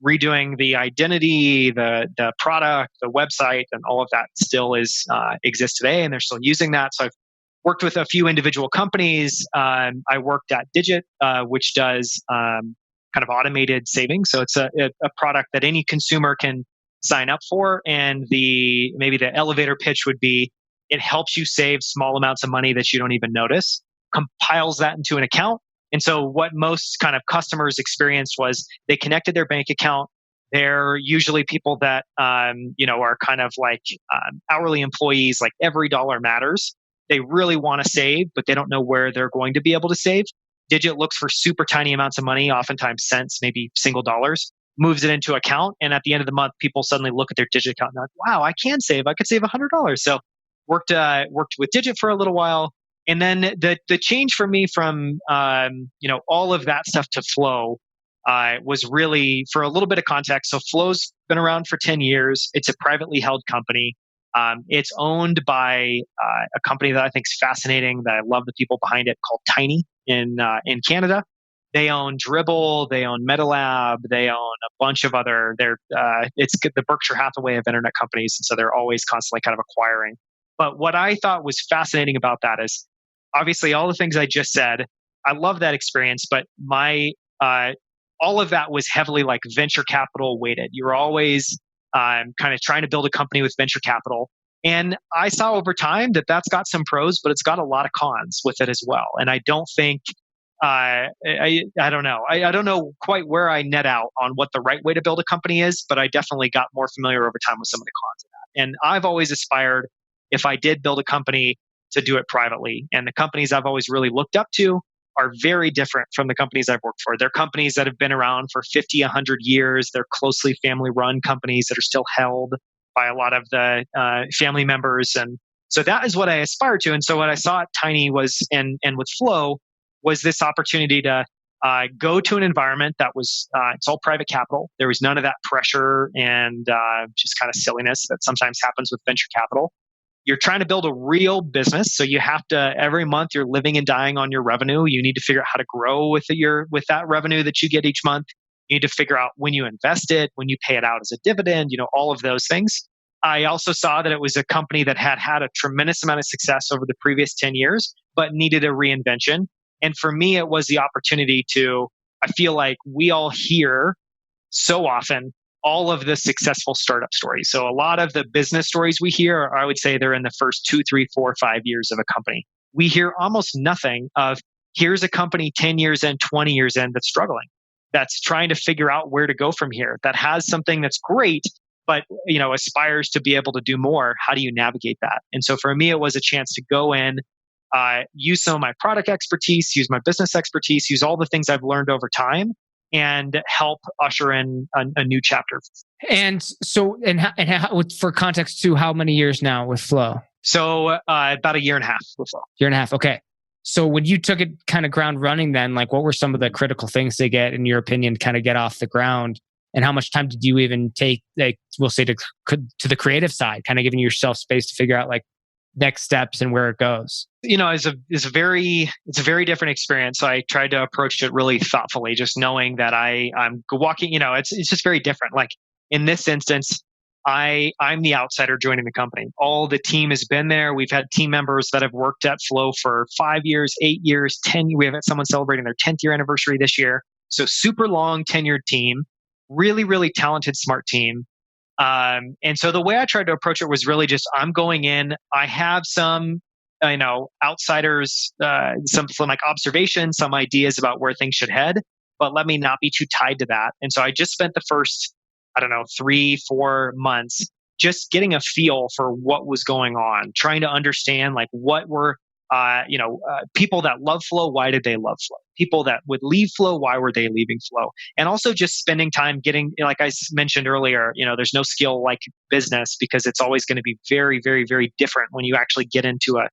redoing the identity, the product, the website, and all of that still exists today, and they're still using that. So I've worked with a few individual companies. I worked at Digit, which does kind of automated savings. So it's a product that any consumer can sign up for. And maybe the elevator pitch would be, it helps you save small amounts of money that you don't even notice, compiles that into an account. And so what most kind of customers experienced was they connected their bank account. They're usually people that, are kind of like hourly employees, like every dollar matters. They really want to save, but they don't know where they're going to be able to save. Digit looks for super tiny amounts of money, oftentimes cents, maybe single dollars, moves it into account. And at the end of the month, people suddenly look at their Digit account and they're like, wow, I can save. I could save $100. So worked with Digit for a little while. And then the change for me from, all of that stuff to Flow was really, for a little bit of context. So Flow's been around for 10 years. It's a privately held company. It's owned by a company that I think is fascinating, that I love the people behind it, called Tiny in Canada. They own Dribbble, they own MetaLab, they own a bunch of other. It's the Berkshire Hathaway of internet companies, and so they're always constantly kind of acquiring. But what I thought was fascinating about that is, obviously, all the things I just said. I love that experience, but all of that was heavily like venture capital weighted. You're always kind of trying to build a company with venture capital. And I saw over time that that's got some pros, but it's got a lot of cons with it as well. And I don't think, I don't know. I don't know quite where I net out on what the right way to build a company is, but I definitely got more familiar over time with some of the cons of that. And I've always aspired, if I did build a company, to do it privately. And the companies I've always really looked up to are very different from the companies I've worked for. They're companies that have been around for 50, 100 years. They're closely family run companies that are still held by a lot of the family members. And so that is what I aspired to. And so what I saw at Tiny was, and with Flow, was this opportunity to go to an environment that was, it's all private capital. There was none of that pressure and just kind of silliness that sometimes happens with venture capital. You're trying to build a real business. So you have to, every month you're living and dying on your revenue. You need to figure out how to grow with with that revenue that you get each month. You need to figure out when you invest it, when you pay it out as a dividend, all of those things. I also saw that it was a company that had a tremendous amount of success over the previous 10 years, but needed a reinvention. And for me, it was the opportunity I feel like we all hear so often all of the successful startup stories. So a lot of the business stories we hear, I would say they're in the first 2, 3, 4, 5 years of a company. We hear almost nothing of, here's a company 10 years in, 20 years in that's struggling, that's trying to figure out where to go from here, that has something that's great, but aspires to be able to do more. How do you navigate that? And so for me, it was a chance to go in, use some of my product expertise, use my business expertise, use all the things I've learned over time, and help usher in a new chapter. And so, for context too, how many years now with Flow? So about a year and a half with Flow. Year and a half. Okay. So when you took it kind of ground running, then what were some of the critical things to get, in your opinion, kind of get off the ground? And how much time did you even take, we'll say to the creative side, kind of giving yourself space to figure out next steps and where it goes? It's a very different experience. So I tried to approach it really thoughtfully, just knowing that I'm walking, it's just very different. Like in this instance, I'm the outsider joining the company. All the team has been there. We've had team members that have worked at Flow for 5 years, 8 years, 10. We have someone celebrating their 10th year anniversary this year. So super long tenured team, really, really talented, smart team. And so the way I tried to approach it was really just, I'm going in, I have some, outsiders, some observations, some ideas about where things should head, but let me not be too tied to that. And so I just spent the first, 3, 4 months just getting a feel for what was going on, trying to understand what were, people that love Flow, why did they love Flow? People that would leave Flow, why were they leaving Flow? And also just spending time getting, like I mentioned earlier, there's no skill like business, because it's always going to be very, very, very different when you actually get into a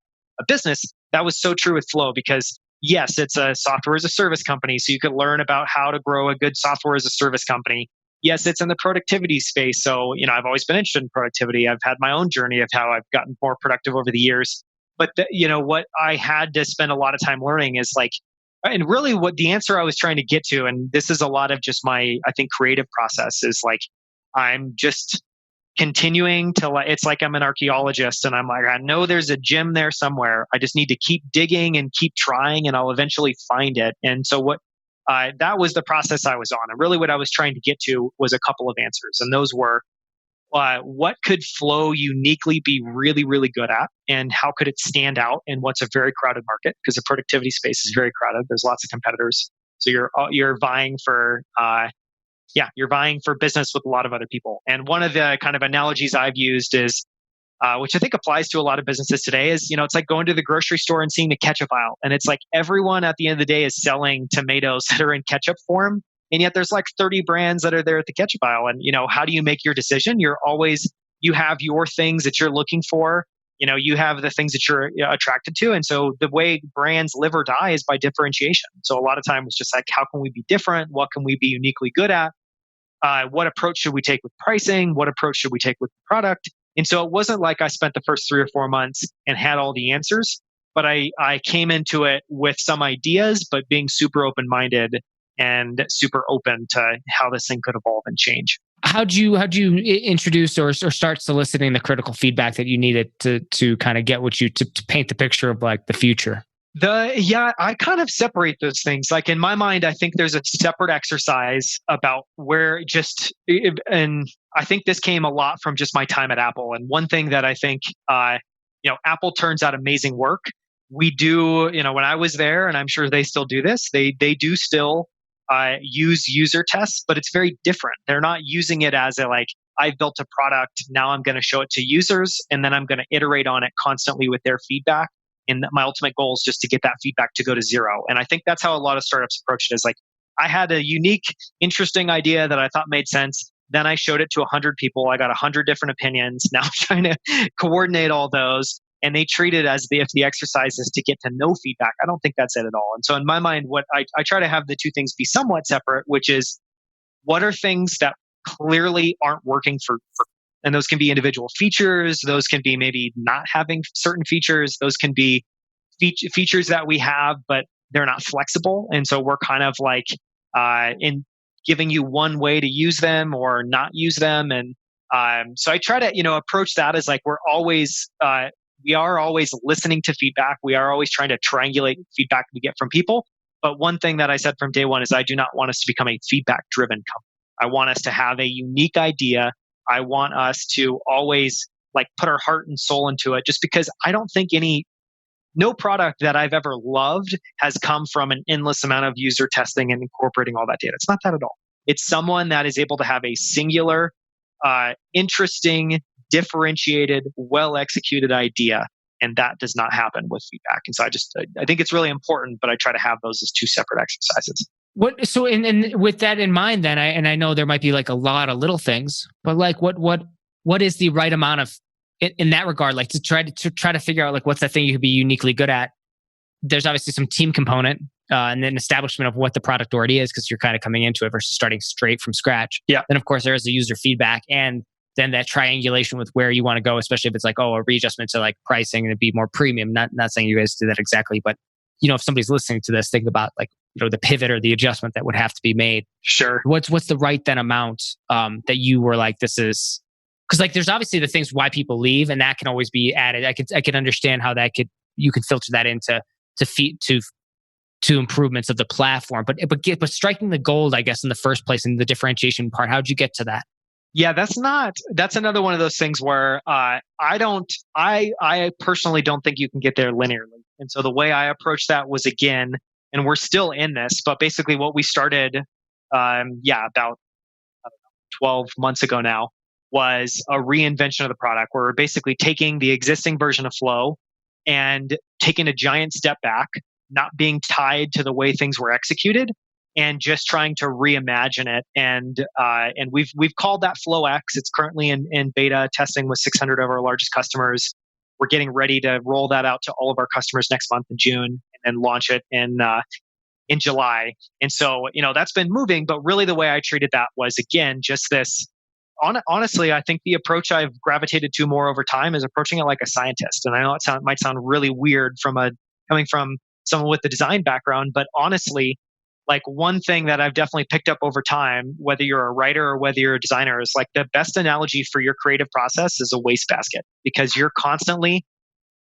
business. That was so true with Flow, because yes, it's a software as a service company. So you could learn about how to grow a good software as a service company. Yes, it's in the productivity space. So, I've always been interested in productivity. I've had my own journey of how I've gotten more productive over the years. But what I had to spend a lot of time learning is and really what the answer I was trying to get to, and this is a lot of just my, I think, creative process, is I'm just continuing to, it's like I'm an archaeologist and I'm I know there's a gem there somewhere. I just need to keep digging and keep trying, and I'll eventually find it. And so that was the process I was on. And really what I was trying to get to was a couple of answers. And those were, what could Flow uniquely be really, really good at? And how could it stand out in what's a very crowded market? Because the productivity space is very crowded. There's lots of competitors. So you're vying for, you're vying for business with a lot of other people. And one of the kind of analogies I've used is, which I think applies to a lot of businesses today, is, it's like going to the grocery store and seeing the ketchup aisle. And it's like everyone at the end of the day is selling tomatoes that are in ketchup form. And yet there's 30 brands that are there at the ketchup aisle. And, how do you make your decision? You have your things that you're looking for. You have the things that you're attracted to. And so the way brands live or die is by differentiation. So a lot of times it's just how can we be different? What can we be uniquely good at? What approach should we take with pricing? What approach should we take with the product? And so it wasn't like I spent the first 3 or 4 months and had all the answers, but I came into it with some ideas, but being super open-minded and super open to how this thing could evolve and change. How'd you introduce or start soliciting the critical feedback that you needed to kind of get to paint the picture of the future? Yeah, I kind of separate those things. Like in my mind, I think there's a separate exercise about where and I think this came a lot from just my time at Apple. And one thing that I think, Apple turns out amazing work. We do, when I was there, and I'm sure they still do this, they do still use user tests, but it's very different. They're not using it as a like, I've built a product, now I'm going to show it to users, and then I'm going to iterate on it constantly with their feedback. And my ultimate goal is just to get that feedback to go to zero. And I think that's how a lot of startups approach it, is like, I had a unique, interesting idea that I thought made sense. Then I showed it to 100 people. I got 100 different opinions. Now I'm trying to coordinate all those. And they treat it as if the exercise is to get to no feedback. I don't think that's it at all. And so in my mind, what I try to have the two things be somewhat separate, which is, what are things that clearly aren't working and those can be individual features, those can be maybe not having certain features, those can be features that we have but they're not flexible, and so we're kind of like in giving you one way to use them or not use them. And so I try to approach that as like, we are always listening to feedback, we are always trying to triangulate feedback we get from people. But one thing that I said from day one is, I do not want us to become a feedback driven company. I want us to have a unique idea. I want us to always like put our heart and soul into it, just because I don't think no product that I've ever loved has come from an endless amount of user testing and incorporating all that data. It's not that at all. It's someone that is able to have a singular, interesting, differentiated, well executed idea. And that does not happen with feedback. And so I think it's really important, but I try to have those as two separate exercises. And with that in mind, then I know there might be like a lot of little things, but like what is the right amount of in that regard, like to try to figure out like what's the thing you could be uniquely good at. There's obviously some team component and then establishment of what the product already is, because you're kind of coming into it versus starting straight from scratch. Yeah. Then of course there is the user feedback, and then that triangulation with where you want to go, especially if it's like, a readjustment to like pricing and it'd be more premium. Not saying you guys do that exactly, but if somebody's listening to this, think about like, the pivot or the adjustment that would have to be made. Sure. What's the right then amount that you were like, this is, because like there's obviously the things why people leave, and that can always be added. I could understand how you could filter that into to improvements of the platform, but striking the gold, I guess, in the first place, in the differentiation part, how'd you get to that? Yeah, that's another one of those things where I personally don't think you can get there linearly. And so the way I approached that was, again, and we're still in this, but basically what we started, about 12 months ago now, was a reinvention of the product, where we're basically taking the existing version of Flow and taking a giant step back, not being tied to the way things were executed, and just trying to reimagine it. And we've called that Flow X. It's currently in beta testing with 600 of our largest customers. We're getting ready to roll that out to all of our customers next month in June, and then launch it in July. And so, that's been moving, but really the way I treated that was, again, just this. Honestly, I think the approach I've gravitated to more over time is approaching it like a scientist. And I know it might sound really weird coming from someone with the design background, but honestly, like one thing that I've definitely picked up over time, whether you're a writer or whether you're a designer, is like the best analogy for your creative process is a wastebasket, because you're constantly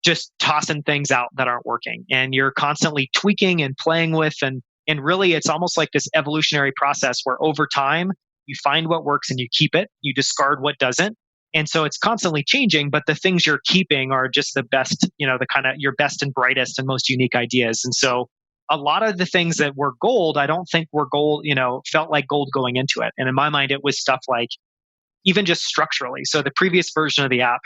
just tossing things out that aren't working, and you're constantly tweaking and playing with, and really it's almost like this evolutionary process where over time you find what works and you keep it, you discard what doesn't. And so it's constantly changing, but the things you're keeping are just the best, the kind of your best and brightest and most unique ideas. And so a lot of the things that were gold, I don't think were gold, felt like gold going into it. And in my mind, it was stuff like, even just structurally. So the previous version of the app,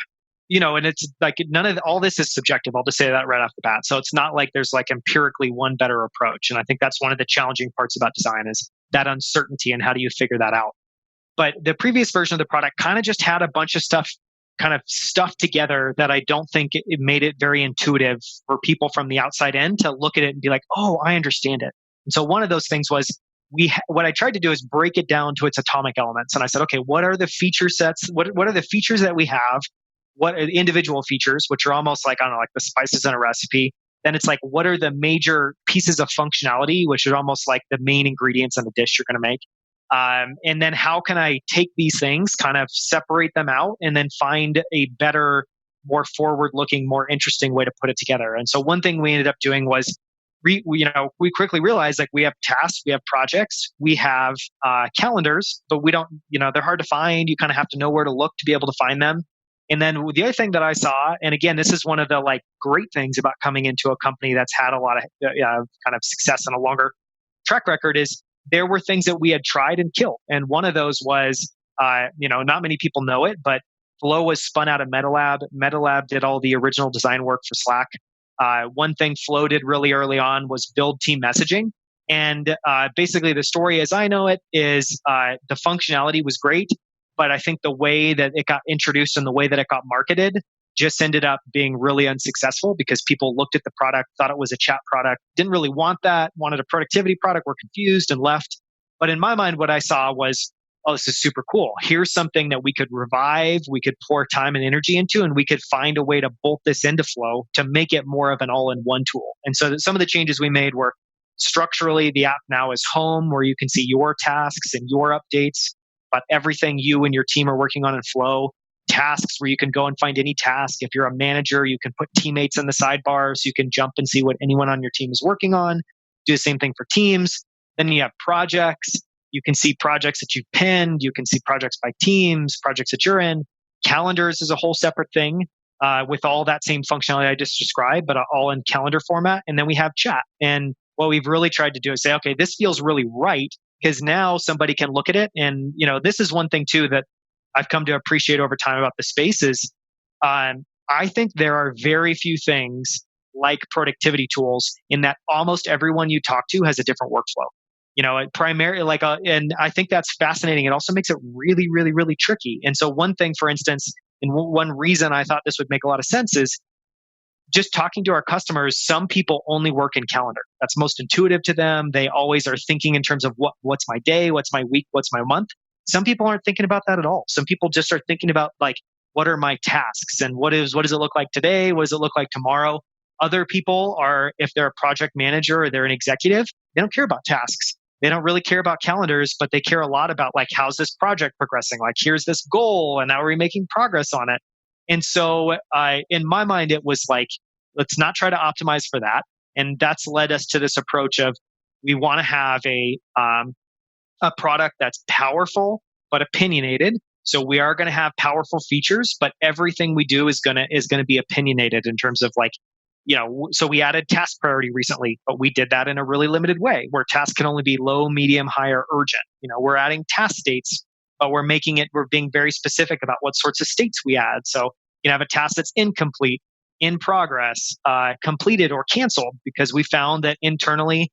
and it's like all this is subjective. I'll just say that right off the bat. So it's not like there's like empirically one better approach. And I think that's one of the challenging parts about design, is that uncertainty, and how do you figure that out? But the previous version of the product kind of just had a bunch of stuff kind of stuffed together that I don't think it made it very intuitive for people from the outside in to look at it and be like, oh, I understand it. And so one of those things was, what I tried to do is break it down to its atomic elements. And I said, okay, what are the feature sets? What are the features that we have? What are the individual features, which are almost like, I don't know, like the spices in a recipe. Then it's like, what are the major pieces of functionality, which are almost like the main ingredients in the dish you're going to make. And then how can I take these things, kind of separate them out, and then find a better more forward-looking, more interesting way to put it together. And so one thing we ended up doing was we quickly realized like we have tasks, we have projects, we have calendars, but we don't, they're hard to find. You kind of have to know where to look to be able to find them. And then the other thing that I saw, and again, this is one of the like great things about coming into a company that's had a lot of kind of success and a longer track record, is there were things that we had tried and killed. And one of those was, not many people know it, but Flow was spun out of MetaLab. MetaLab did all the original design work for Slack. One thing Flow did really early on was build team messaging. And basically the story as I know it is the functionality was great, but I think the way that it got introduced and the way that it got marketed just ended up being really unsuccessful because people looked at the product, thought it was a chat product, didn't really want that, wanted a productivity product, were confused and left. But in my mind, what I saw was, oh, this is super cool. Here's something that we could revive, we could pour time and energy into, and we could find a way to bolt this into Flow to make it more of an all-in-one tool. And so some of the changes we made were structurally, the app now is home where you can see your tasks and your updates about everything you and your team are working on in Flow. Tasks where you can go and find any task. If you're a manager, you can put teammates in the sidebar so you can jump and see what anyone on your team is working on. Do the same thing for teams. Then you have projects. You can see projects that you've pinned. You can see projects by teams, projects that you're in. Calendars is a whole separate thing with all that same functionality I just described, but all in calendar format. And then we have chat. And what we've really tried to do is say, okay, this feels really right because now somebody can look at it. And, this is one thing too that I've come to appreciate over time about the space is I think there are very few things like productivity tools in that almost everyone you talk to has a different workflow. Primarily and I think that's fascinating. It also makes it really, really, really tricky. And so one thing, for instance, and one reason I thought this would make a lot of sense is just talking to our customers, some people only work in calendar. That's most intuitive to them. They always are thinking in terms of what's my day, what's my week, what's my month. Some people aren't thinking about that at all. Some people just are thinking about like, what are my tasks and what does it look like today? What does it look like tomorrow? Other people are, if they're a project manager or they're an executive, they don't care about tasks. They don't really care about calendars, but they care a lot about like, how's this project progressing? Like, here's this goal and now we're making progress on it. And so in my mind, it was like, let's not try to optimize for that. And that's led us to this approach of we want to have a product that's powerful but opinionated. So we are going to have powerful features, but everything we do is going to be opinionated in terms of like, so we added task priority recently, but we did that in a really limited way where tasks can only be low, medium, high, or urgent. We're adding task states, but we're being very specific about what sorts of states we add. So you have a task that's incomplete, in progress, completed, or canceled, because we found that internally,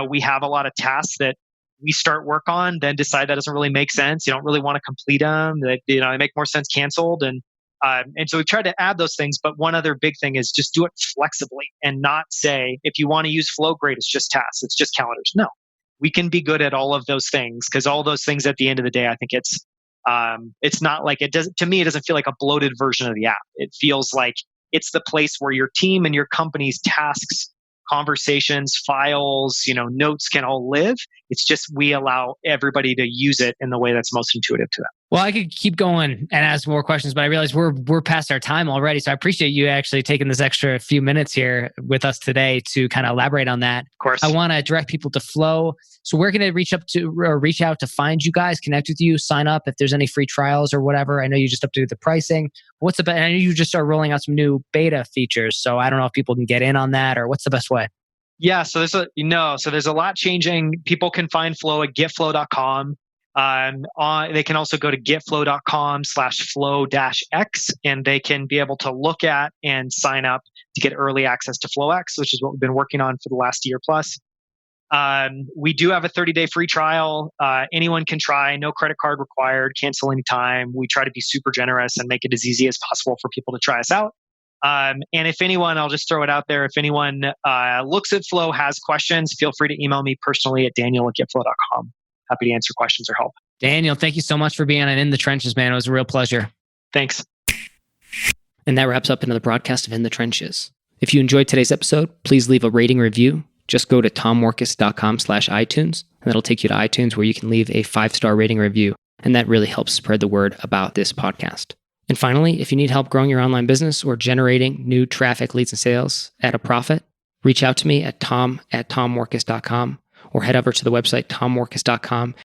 we have a lot of tasks that we start work on, then decide that doesn't really make sense. You don't really want to complete them. They make more sense canceled. And so we tried to add those things. But one other big thing is just do it flexibly and not say, if you want to use Flow, great, it's just tasks, it's just calendars. No, we can be good at all of those things because all those things at the end of the day, I think it's not like it doesn't, to me, it doesn't feel like a bloated version of the app. It feels like it's the place where your team and your company's tasks, conversations, files, notes can all live. It's just we allow everybody to use it in the way that's most intuitive to them. Well, I could keep going and ask more questions, but I realize we're past our time already. So I appreciate you actually taking this extra few minutes here with us today to kind of elaborate on that. Of course. I want to direct people to Flow. So where can they reach out to find you guys, connect with you, sign up if there's any free trials or whatever? I know you just updated the pricing. I know you just started rolling out some new beta features. So I don't know if people can get in on that or what's the best way? Yeah, so there's a lot changing. People can find Flow at getflow.com. They can also go to getflow.com/flow-x, and they can be able to look at and sign up to get early access to FlowX, which is what we've been working on for the last year plus. We do have a 30-day free trial. Anyone can try, no credit card required, cancel anytime. We try to be super generous and make it as easy as possible for people to try us out. And if anyone, I'll just throw it out there, if anyone looks at Flow, has questions, feel free to email me personally at daniel@getflow.com. Happy to answer questions or help. Daniel, thank you so much for being on In the Trenches, man. It was a real pleasure. Thanks. And that wraps up another broadcast of In the Trenches. If you enjoyed today's episode, please leave a rating review. Just go to tommorkes.com/iTunes, and that'll take you to iTunes where you can leave a 5-star rating review. And that really helps spread the word about this podcast. And finally, if you need help growing your online business or generating new traffic, leads, and sales at a profit, reach out to me at tom@tomworkus.com or head over to the website tomworkus.com